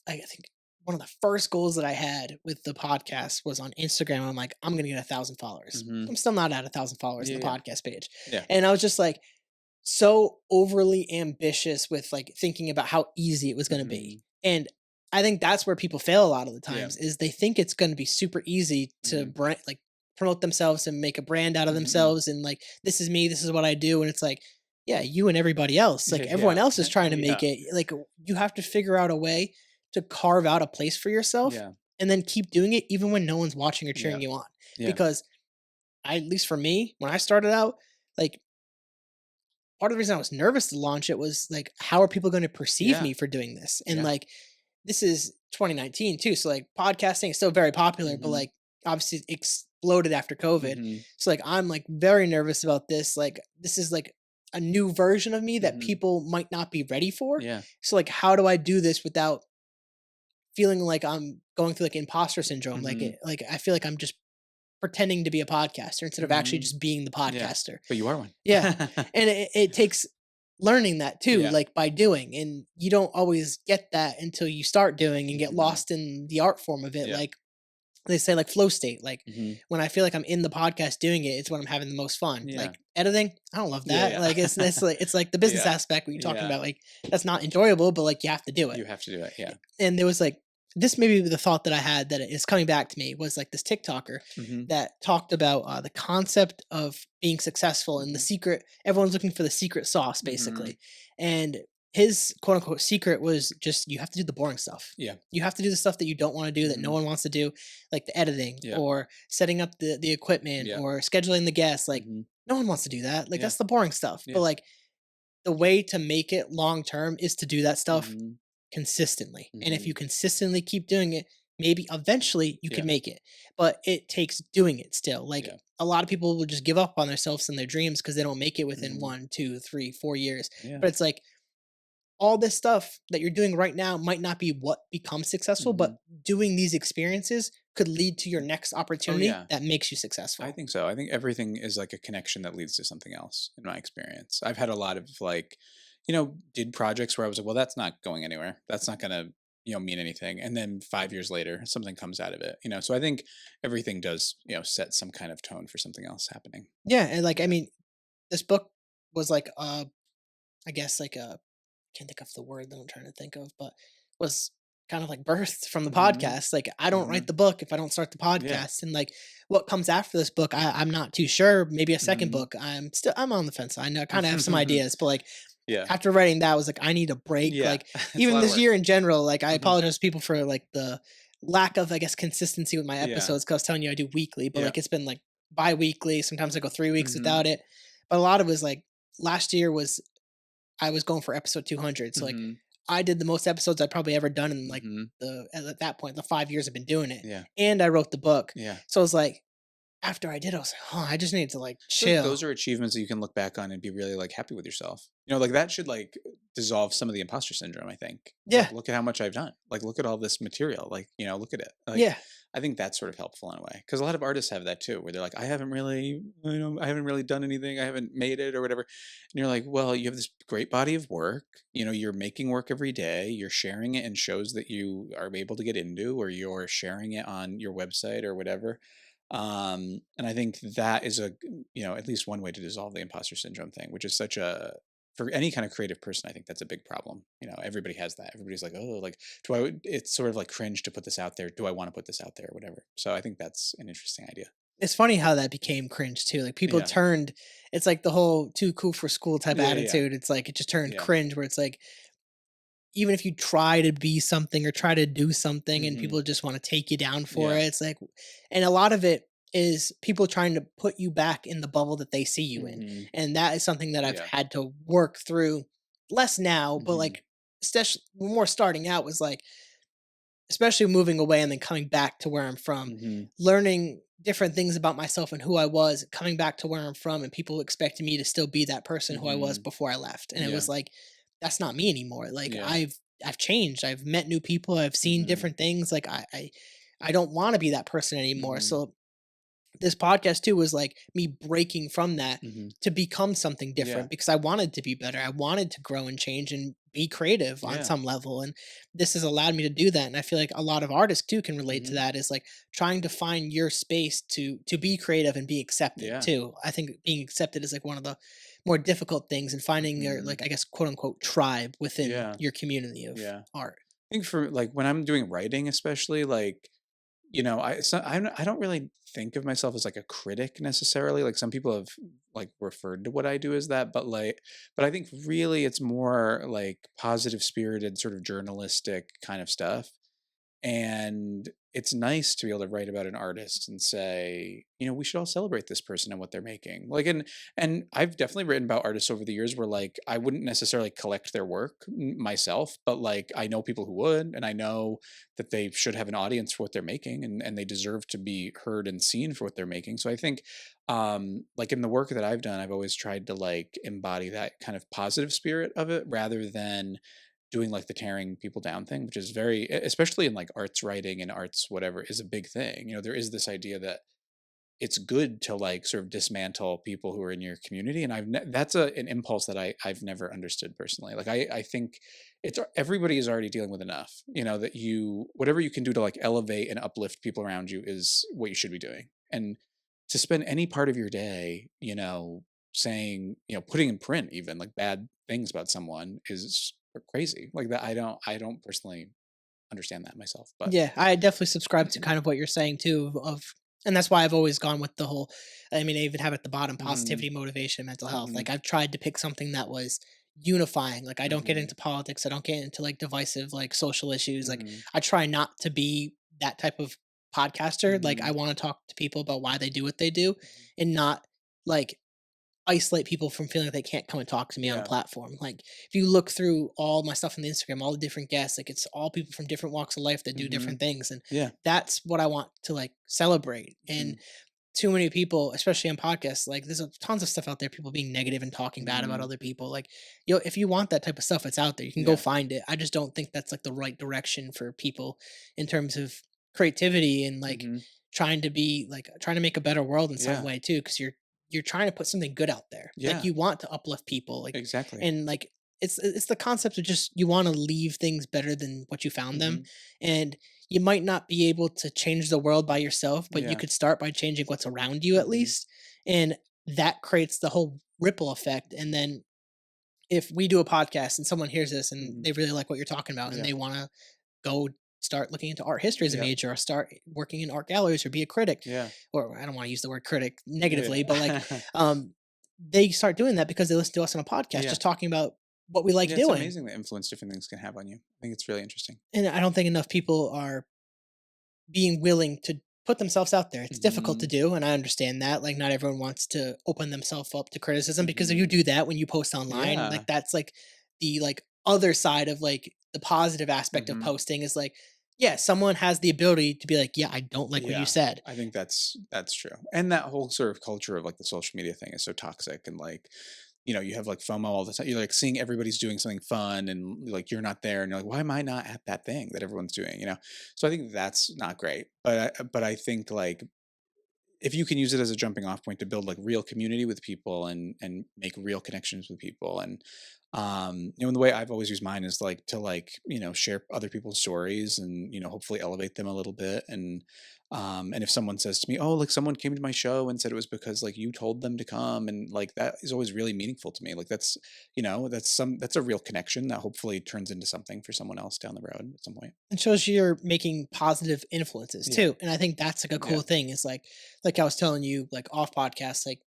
I think one of the first goals that I had with the podcast was on Instagram. I'm like, I'm gonna get 1,000 followers. Mhm. I'm still not at 1,000 followers in Yeah, the yeah. podcast page, Yeah. and I was just like so overly ambitious with like thinking about how easy it was gonna be, Mhm. and I think that's where people fail a lot of the Yeah. times is they think it's gonna be super easy to Mhm. like promote themselves and make a brand out of Mhm. themselves and like this is me, this is what I do, and it's like yeah, you and everybody else, like everyone Yeah. else is trying to make Yeah. it. Like you have to figure out a way to carve out a place for yourself Yeah. and then keep doing it even when no one's watching or Yeah. cheering you on. Yeah. Because at least for me, when I started out, like part of the reason I was nervous to launch it was like, how are people going to perceive Yeah. me for doing this? And Yeah. like, this is 2019 too. So like podcasting is still very popular, but Mhm. like obviously it exploded after COVID. Mhm. So like, I'm like very nervous about this. Like, this is like a new version of me that Mhm. people might not be ready for. Yeah. So like, how do I do this without feeling like I'm going through like imposter syndrome? Mhm. Like I feel like I'm just pretending to be a podcaster instead of actually Mhm. just being the Yeah. podcaster. But you are one. Yeah. And it takes learning that too, Yeah. like by doing. And you don't always get that until you start doing and get Mhm. lost in the art form of it. Yeah. Like they say, like flow state. Like Mhm. when I feel like I'm in the podcast doing it, it's when I'm having the most fun. Yeah. Like editing, I don't love Yeah, that. yeah. Like it's like the business Yeah. aspect when you're talking Yeah. about like that's not enjoyable, but like you have to do it. You have to do it, yeah. And there was like this may be the thought that I had that is coming back to me was like this TikToker Mhm. that talked about the concept of being successful and the Mhm. secret. Everyone's looking for the secret sauce, Mhm. basically. And his quote unquote secret was just you have to do the boring stuff. Yeah. You have to do the stuff that you don't want to do, that no Mhm. one wants to do, like the editing Yeah. or setting up the equipment Yeah. or scheduling the guests. Like, Mhm. no one wants to do that. Like, Yeah. that's the boring stuff. But Yeah. like, the way to make it long term is to do that stuff Mhm. consistently. And if you Mhm. consistently keep doing it, maybe eventually you Yeah. can make it. But it takes doing it still. Like, Yeah. a lot of people will just give up on themselves and their dreams because they don't make it within Mhm. 1, 2, 3, 4 years. Yeah. But it's like all this stuff that you're doing right now might not be what becomes successful, but Mhm. doing these experiences could lead to your next Oh, opportunity yeah. that makes you I successful. think so. I think everything is like a connection that leads to something else in my experience. I've had a lot of like, did projects where I was like, well, that's not going anywhere. That's not going to, mean anything. And then 5 years later, something comes out of it. So I think everything does, set some kind of tone for something else happening. Yeah, and like I Yeah. mean, this book was like I guess like a can't think of the word that I'm trying to think of, but was kind of like birthed from the Hmm. podcast. Like I don't write Hmm. the book if I don't start the Yeah. podcast. And like what comes after this book, I'm not too sure. Maybe a second Hmm. book. I'm on the fence. I know kind of have some ideas, but like Yeah. after writing that, I was like, I need a break. Yeah. Like It's a even lot of this work. year in general, like I Hmm. apologize to people for like the lack of, I guess, consistency with my Yeah. episodes. Cause I was telling you I do weekly, but Yeah. like it's been like bi-weekly. Sometimes I go 3 weeks Hmm. without it. But a lot of it was like last year was I was going for episode 200. So like Hmm. I did the most episodes I'd probably ever done in like Hmm. at that point, the 5 years I've been doing it. Yeah. And I wrote the book. Yeah. So I was like, after I did, I was like, oh, I just need to like I feel like chill. those are achievements that you can look back on and be really like happy with yourself. Like that should like dissolve some of the imposter syndrome, I think. It's like, Yeah. look at how much I've done. Like look at all this material. Like, look at it. Like Yeah. I think that's sort of helpful in a way. Because a lot of artists have that too, where they're like, I haven't really done anything, I haven't made it or whatever. And you're like, well, you have this great body of work, you're making work every day, you're sharing it in shows that you are able to get into, or you're sharing it on your website or whatever. And I think that is at least one way to dissolve the imposter syndrome thing, which is such a for any kind of creative person, I think that's a big problem. Everybody has that. Everybody's like, oh, like, it's sort of like cringe to put this out there. Do I want to put this out there or whatever? So I think that's an interesting idea. It's funny how that became cringe too. Like people Yeah. turned, it's like the whole too cool for school type Yeah. Yeah. attitude. It's like it just turned Yeah. cringe where it's like even if you try to be something or try to do something and Hmm. people just want to take you down for Yeah. it, it's like, and a lot of it is people trying to put you back in the bubble that they see you in. Hmm. And that is something that I've Yeah. had to work through less now, but Hmm. like, especially more starting out was like, especially moving away and then coming back to where I'm from, Hmm. learning different things about myself and who I was, coming back to where I'm from, and people expecting me to still be that person who I was Hmm. before I left. And it Yeah. was like, that's not me anymore. Like Yeah. I've changed. I've met new people. I've seen Hmm. different things. Like I don't want to be that person anymore. Hmm. So this podcast too was like me breaking from that Hmm. to become something Yeah. different because I wanted to be better. I wanted to grow and change and be creative on Yeah. some level. And this has allowed me to do that. And I feel like a lot of artists too can relate to Hmm. that is like trying to find your space to be creative and be accepted Yeah. too. I think being accepted is like one of the more difficult things and finding your Hmm. like I guess quote unquote tribe within Yeah. your community of Yeah. art. I think for like when I'm doing writing, especially like I don't really think of myself as like a critic necessarily. Like some people have like referred to what I do as that, but I think really it's more like positive spirited sort of journalistic kind of stuff. And it's nice to be able to write about an artist and say, we should all celebrate this person and what they're making. Like, and I've definitely written about artists over the years where like I wouldn't necessarily collect their work myself, but like I know people who would, and I know that they should have an audience for what they're making, and they deserve to be heard and seen for what they're making. So I think like in the work that I've done, I've always tried to like embody that kind of positive spirit of it rather than doing like the tearing people down thing, which is especially in like arts writing and arts whatever, is a big thing. There is this idea that it's good to like sort of dismantle people who are in your community, and that's an impulse that I've never understood personally. Like I think everybody is already dealing with enough. That whatever you can do to like elevate and uplift people around you is what you should be doing. And to spend any part of your day, saying, putting in print even like bad things about someone is crazy. Like that, I don't personally. understand that myself. But Yeah, I definitely subscribe to kind of what you're saying too and that's why I've always gone with the whole I mean, I even have at the bottom hmm positivity, motivation, mental health. hmm Like I've tried to pick something that was unifying. Like I don't get hmm into politics, I don't get into like divisive like social issues. Like hmm I try not to be that type of podcaster. Like hmm I want to talk to people about why they do what they do and not like isolate people from feeling like they can't come and talk to me on a yeah. platform. Like if you look through all my stuff on the Instagram, all the different guests, like it's all people from different walks of life that do hmm different things. And yeah. that's what I want to like celebrate. hmm And too many people, especially on podcasts, like there's tons of stuff out there, people being negative and talking bad about hmm other people. Like, yo, if you want that type of stuff, it's out there. You can go yeah. find it. I just don't think that's like the right direction for people in terms of creativity and like hmm trying to be like trying to make a better world in some yeah. way too. Cause you're trying to put something good out there. Like Yeah. you want to uplift people. Like Exactly. and like it's the concept of just you want to leave things better than what you found them. hmm And you might not be able to change the world by yourself, but you yeah. could start by changing what's around you at hmm least. And that creates the whole ripple effect. And then if we do a podcast and someone hears this and hmm they really like what you're talking about and yeah. they want to go start looking into art history as a yeah. major or start working in art galleries or be a critic, yeah. or I don't want to use the word critic negatively, but like Yeah. they start doing that because they listen to us on a podcast yeah. just talking about what we like Yeah. It's doing. amazing the influence different things can have on you. I think it's really interesting. And I don't think enough people are being willing to put themselves out there. It's difficult to hmm do, and I understand that. Like, not everyone wants to open themselves up to criticism because if you hmm do that when you post online, yeah. like that's like the like other side of like the positive aspect of hmm posting is like, yeah, someone has the ability to be like, yeah, I don't like what you Yeah, said. I think that's true. And that whole sort of culture of like the social media thing is so toxic and like, you have like FOMO all the time. You're like seeing everybody's doing something fun and like you're not there and you're like, why am I not at that thing that everyone's doing? So I think that's not great. But I think like if you can use it as a jumping off point to build like real community with people and make real connections with people and the way I've always used mine is like to like share other people's stories and hopefully elevate them a little bit and if someone says to me, oh, like someone came to my show and said it was because like you told them to come, and like that is always really meaningful to me. Like that's a real connection that hopefully turns into something for someone else down the road at some point. It shows you're making positive influences Yeah. too. And I think that's like a Yeah. cool thing is like I was telling you, like off podcast, like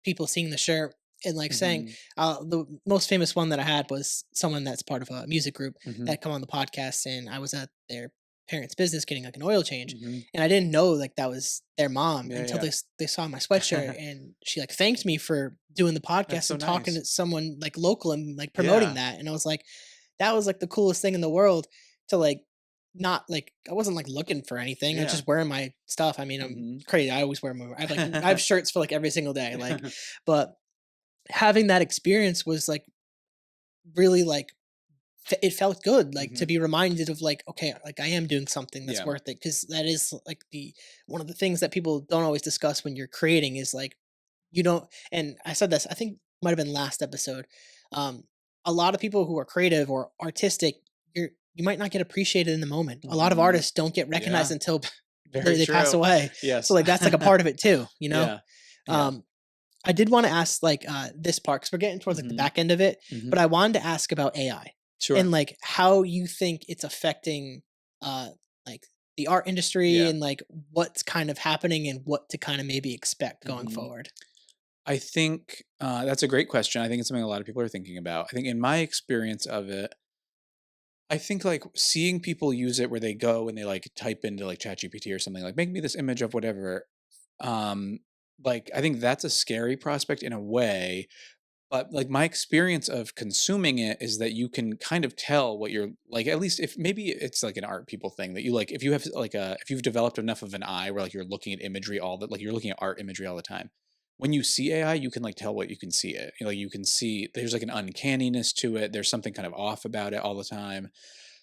people seeing the shirt and like saying hmm the most famous one that I had was someone that's part of a music group hmm that come on the podcast and I was at their parents' business getting like an oil change hmm and I didn't know like that was their mom Yeah. until Yeah. they saw my sweatshirt and she like thanked me for doing the That's podcast so and talking nice. to someone like local and like promoting Yeah. that and I was like that was like the coolest thing in the world to like not like I wasn't like looking for anything. I was Yeah. just wearing my stuff. I mean, I'm hmm crazy. I always wear my I have shirts for like every single day. Like, but having that experience was like really like it felt good like to hmm be reminded of like okay like I am doing something that's Yeah. worth it because that is like the one of the things that people don't always discuss when you're creating is like you don't and I said this I think might have been last episode um a lot of people who are creative or artistic you might not get appreciated in the moment. A lot of hmm artists don't get recognized Yeah. until Very they pass true. away, so Yes. like that's like a part of it too, you know. Yeah. Yeah. um I did want to ask like this part because we're getting towards like the hmm back end of it, hmm but I wanted to ask about AI and Sure. like how you think it's affecting uh like the art industry Yeah. and like what's kind of happening and what to kind of maybe expect going hmm forward. I think that's a great question. I think it's something a lot of people are thinking about. I think in my experience of it, I think like seeing people use it where they go and they like type into like ChatGPT or something like make me this image of whatever. Um, like I think that's a scary prospect in a way. But like my experience of consuming it is that you can kind of tell what you're like, at least if maybe it's like an art people thing that you like, if you have like if you've developed enough of an eye where like you're looking at imagery all that, like you're looking at art imagery all the time. When you see AI, you can like tell what you can see it. Like you can see there's like an uncanniness to it. There's something kind of off about it all the time.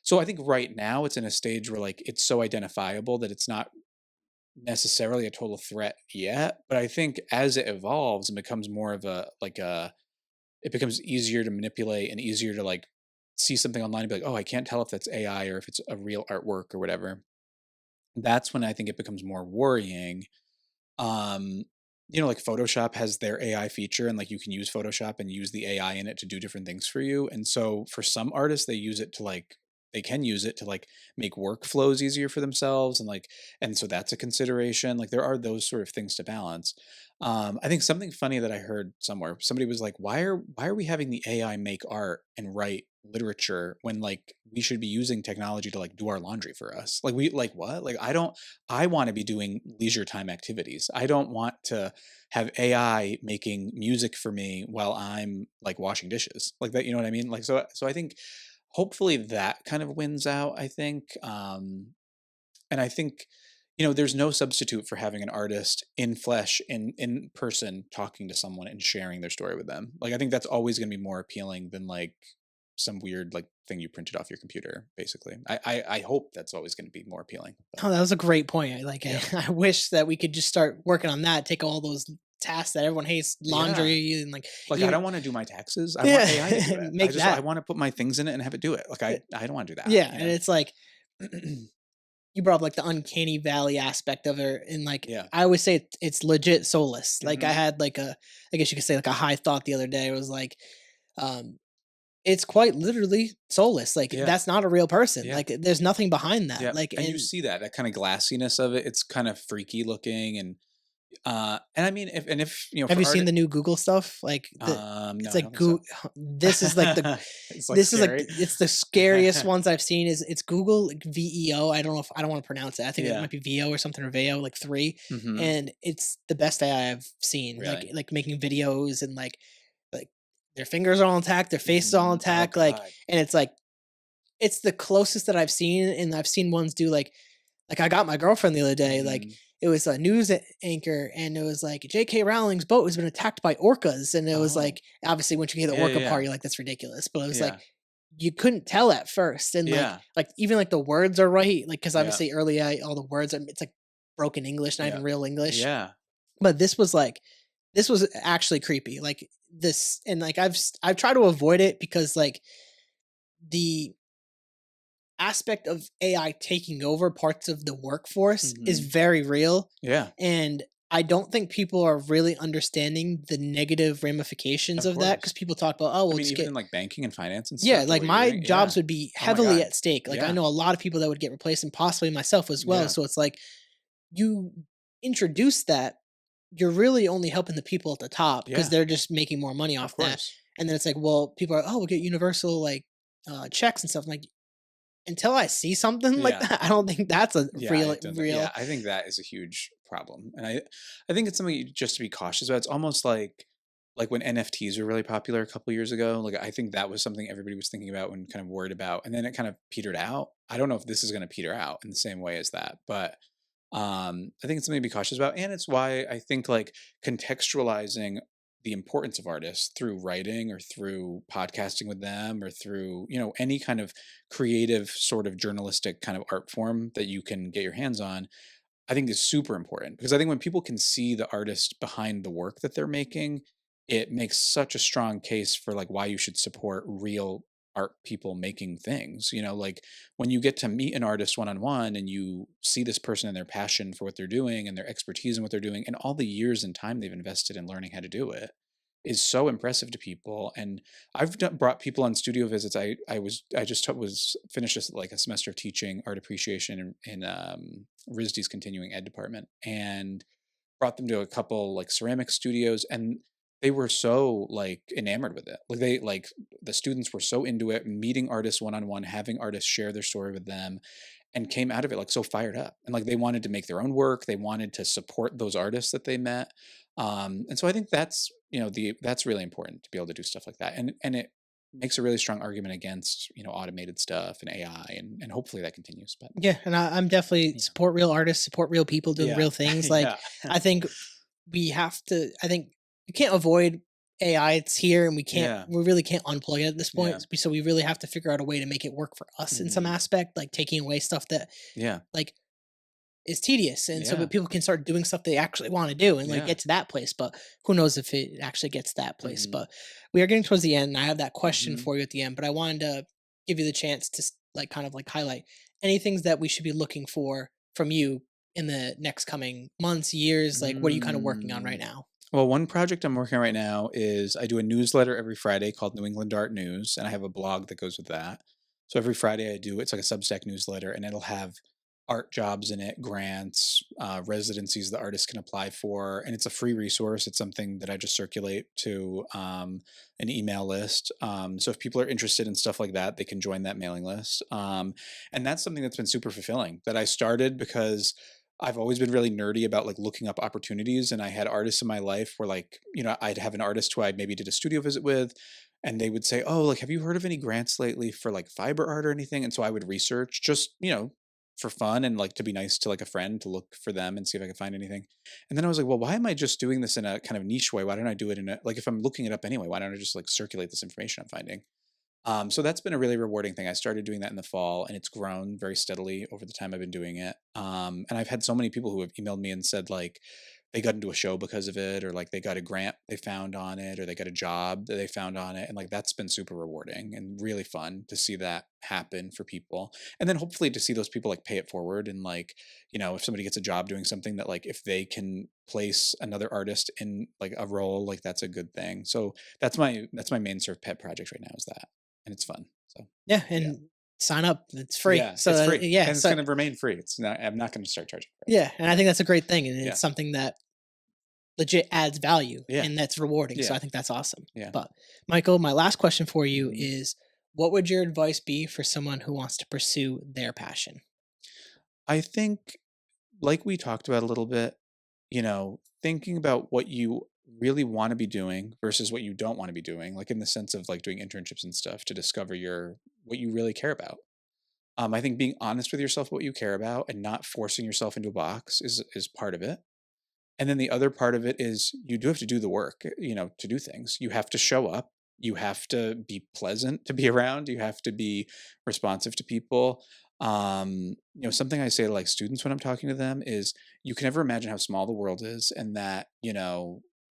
So I think right now it's in a stage where like it's so identifiable that it's not necessarily a total threat yet. But I think as it evolves and becomes more of a like a it becomes easier to manipulate and easier to like see something online and be like, oh, I can't tell if that's AI or if it's a real artwork or whatever. That's when I think it becomes more worrying. Um, like Photoshop has their AI feature and like you can use Photoshop and use the AI in it to do different things for you. And so for some artists, they use it to like they can use it to like make workflows easier for themselves, and like, and so that's a consideration. Like there are those sort of things to balance. I think something funny that I heard somewhere, somebody was like, why are we having the AI make art and write literature when like we should be using technology to like do our laundry for us? Like we like what? Like I want to be doing leisure time activities. I don't want to have AI making music for me while I'm like washing dishes. Like that, you know what I mean? Like so I think hopefully that kind of wins out, I think. And I think, you know, there's no substitute for having an artist in flesh, in person, talking to someone and sharing their story with them. Like I think that's always going to be more appealing than like some weird like thing you printed off your computer. Basically, I hope that's always going to be more appealing. Oh, that was a great point. Yeah. I wish that we could just start working on that. Take all those tasks that everyone hates, Yeah. laundry, and like Like you, I don't want to do my taxes. I want AI to do it. make I that. want to put my things in it and have it do it. Like I don't want to do that. Yeah, You and know? it's like you brought up like the uncanny valley aspect of it, and like Yeah. I always say it's legit soulless. Like I Mhm. had like I guess you could say like a high thought the other day. It was like, um, it's quite literally soulless. Like Yeah. that's not a real person. Yeah. Like there's nothing behind that. Yeah. Like And you and see that kind of glassiness of it. It's kind of freaky looking, and I mean if you know have for you seen art, the new Google stuff? Like no, it's I like don't think so. this is like the It's like this is like scary. it's the scariest ones I've seen. Is it's Google like, VEO. I don't know if I don't want to pronounce it. I think it Yeah. might be VO or something or VEO like 3, Hmm. and it's the best AI I've seen. Really. Like making videos and like their fingers are all intact, their face is all Oh intact. Like God. and it's like it's the closest that I've seen, and I've seen ones do like I got my girlfriend the other day, like Hmm. it was a news anchor and it was like J.K. Rowling's boat has been attacked by orcas. And it was Oh. like, obviously once you hear the Yeah. orca Yeah. part, you're like, that's ridiculous. But it was like, Yeah. you couldn't tell at first. And Yeah. like even like the words are right. Like, cause Yeah. obviously early all the words are, it's like broken English, not Yeah. even real English. Yeah. But this was actually creepy. Like this, and like I've tried to avoid it because like the aspect of AI taking over parts of the workforce is Hmm. very real. Yeah. And I don't think people are really understanding the negative ramifications Of of that because course. people talk about, oh, I we'll mean, just even get, in like banking and finance and yeah, stuff, the like way you're my doing it. Yeah. jobs would be Oh my heavily God. at stake. Like I Yeah. know a lot of people that would get replaced and possibly myself as well. Yeah. So it's like you introduce that, you're really only helping the people at the top because Yeah. they're just making more money Of off that. course. And then it's like, well, people are, oh, we'll get universal like checks and stuff. I'm like, until I see something like Yeah. that, I don't think that's a Yeah, real I don't think, yeah, real. I think that is a huge problem, and I think it's something just to be cautious about. It's almost like when NFTs were really popular a couple years ago. Like I think that was something everybody was thinking about and kind of worried about, and then it kind of petered out. I don't know if this is going to peter out in the same way as that, but I think it's something to be cautious about, and it's why I think like contextualizing the importance of artists through writing or through podcasting with them or through any kind of creative sort of journalistic kind of art form that you can get your hands on, I think is super important, because I think when people can see the artist behind the work that they're making, it makes such a strong case for like why you should support real art people making things. Like when you get to meet an artist one on one and you see this person and their passion for what they're doing and their expertise in what they're doing and all the years and time they've invested in learning how to do it is so impressive to people. And I've brought people on studio visits. I just was finished like a semester of teaching art appreciation in RISD's continuing ed department, and brought them to a couple like ceramic studios, and they were so like enamored with it. Like the students were so into it, meeting artists one on one, having artists share their story with them, and came out of it like so fired up, and like they wanted to make their own work. They wanted to support those artists that they met. And so I think that's that's really important to be able to do stuff like that, and it makes a really strong argument against automated stuff and AI, and hopefully that continues. But Yeah, and I'm definitely yeah, support real artists, support real people doing yeah, real things. Like yeah, I think we have to. I think you can't avoid AI. It's here, and yeah, we really can't unplug it at this yeah, point. So we really have to figure out a way to make it work for us in some hmm, aspect, like taking away stuff that yeah, like is tedious, and so yeah, that people can start doing stuff they actually want to do and like yeah, get to that place. But who knows if it actually gets to that place? hmm, But we are getting towards the end, and I have that question hmm. for you at the end. But I wanted to give you the chance to like kind of like highlight any things that we should be looking for from you in the next coming months, years. Like, what are you kind of working on right Mm. now? Well, one project I'm working on right now is I do a newsletter every Friday called New England Art News, and I have a blog that goes with that. So every Friday it's like a Substack newsletter, and it'll have art jobs in it, grants, residencies the artists can apply for, and it's a free resource. It's something that I just circulate to an email list. So if people are interested in stuff like that, they can join that mailing list. And that's something that's been super fulfilling that I started because I've always been really nerdy about like looking up opportunities. And I had artists in my life where like, I'd have an artist who I maybe did a studio visit with, and they would say, "Oh, like, have you heard of any grants lately for like fiber art or anything?" And so I would research just, for fun and like to be nice to like a friend to look for them and see if I could find anything. And then I was like, well, why am I just doing this in a kind of niche way? Why don't I do it in a, like, if I'm looking it up anyway, why don't I just like circulate this information I'm finding? So that's been a really rewarding thing. I started doing that in the fall, and it's grown very steadily over the time I've been doing it. And I've had so many people who have emailed me and said like they got into a show because of it, or like they got a grant they found on it, or they got a job that they found on it. And like that's been super rewarding and really fun to see that happen for people. And then hopefully to see those people like pay it forward, and like, if somebody gets a job doing something that like if they can place another artist in like a role, like that's a good thing. So that's my main sort of pet project right now is that. And it's fun. So Yeah, yeah. and sign up. It's free. Yeah, So it's free. yeah, And it's so gonna remain free. I'm not gonna start charging for it. yeah, and I think that's a great thing, and Yeah. it's something that legit adds value Yeah. and that's rewarding. So Yeah. I think that's awesome. Yeah. But Michael, my last question for you Mhm. is, what would your advice be for someone who wants to pursue their passion? I think, like we talked about a little bit, thinking about what you really want to be doing versus what you don't want to be doing, like in the sense of like doing internships and stuff to discover what you really care about. I think being honest with yourself what you care about and not forcing yourself into a box is part of it. And then the other part of it is you do have to do the work, to do things. You have to show up. You have to be pleasant to be around. You have to be responsive to people. Something I say to like students when I'm talking to them is you can never imagine how small the world is, and that,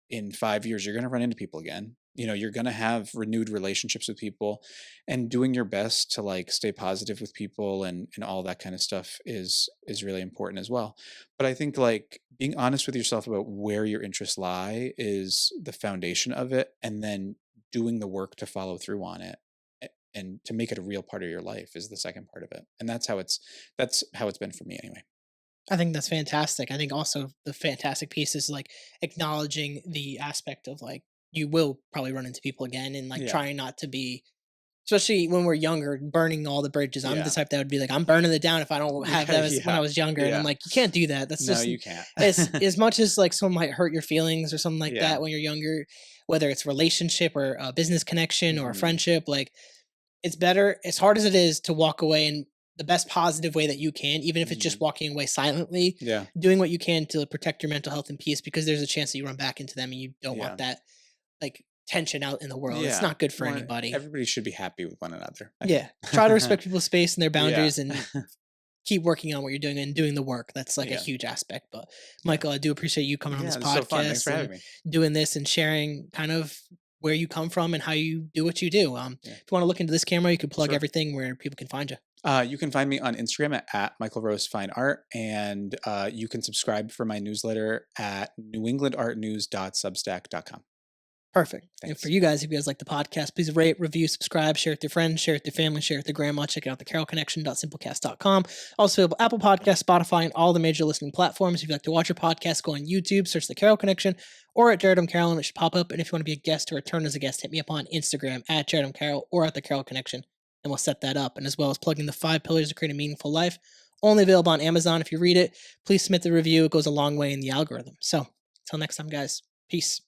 in 5 years, you're going to run into people again. You're going to have renewed relationships with people, and doing your best to like stay positive with people and all that kind of stuff is really important as well. But I think like being honest with yourself about where your interests lie is the foundation of it, and then doing the work to follow through on it and to make it a real part of your life is the second part of it. And that's how it's been for me anyway. I think that's fantastic. I think also the fantastic piece is like acknowledging the aspect of like you will probably run into people again, and like Yeah. trying not to be, especially when we're younger, burning all the bridges. I'm the Yeah. type that would be like, I'm burning it down if I don't have that when I Yeah. was younger. And I'm Yeah. like, you can't do that. That's No, just you can't. as much as like someone might hurt your feelings or something like Yeah. that when you're younger, whether it's a relationship or a business connection or a Mhm. friendship, like it's better, as hard as it is, to walk away in the best positive way that you can, even if it's just Mhm. walking away silently, Yeah. doing what you can to protect your mental health and peace, because there's a chance that you run back into them and you don't Yeah. want that like tension out in the world. It's Yeah. not good for Well, anybody. Everybody should be happy with one another, I Yeah. think. Try to respect people's space and their Yeah. boundaries and keep working on what you're doing and doing the work. That's like a Yeah. huge aspect. But Yeah. Michael, I do appreciate you coming on Yeah, this it's so fun. Thanks podcast for and having me. doing this and sharing kind of where you come from and how you do what you do. Yeah. If you want to look into this camera, you can plug Sure. everything where people can find you. You can find me on Instagram at Michael Rose Fine Art, and you can subscribe for my newsletter at newenglandartnews.substack.com. Perfect. And Thanks. for you guys, if you guys like the podcast, please rate, review, subscribe, share it with your friends, share it with your family, share it with your grandma. Check out the carrollconnection.simplecast.com. Also available Apple Podcasts, Spotify, and all the major listening platforms. If you'd like to watch your podcast, go on YouTube, search the Carroll Connection, or at Jared M. Carroll, and it should pop up. And if you want to be a guest or return as a guest, hit me up on Instagram at Jared M. Carroll or at the Carroll Connection, and we'll set that up. And as well as plugging the 5 pillars to create a meaningful life, only available on Amazon. If you read it, please submit the review. It goes a long way in the algorithm. So until next time, guys, peace.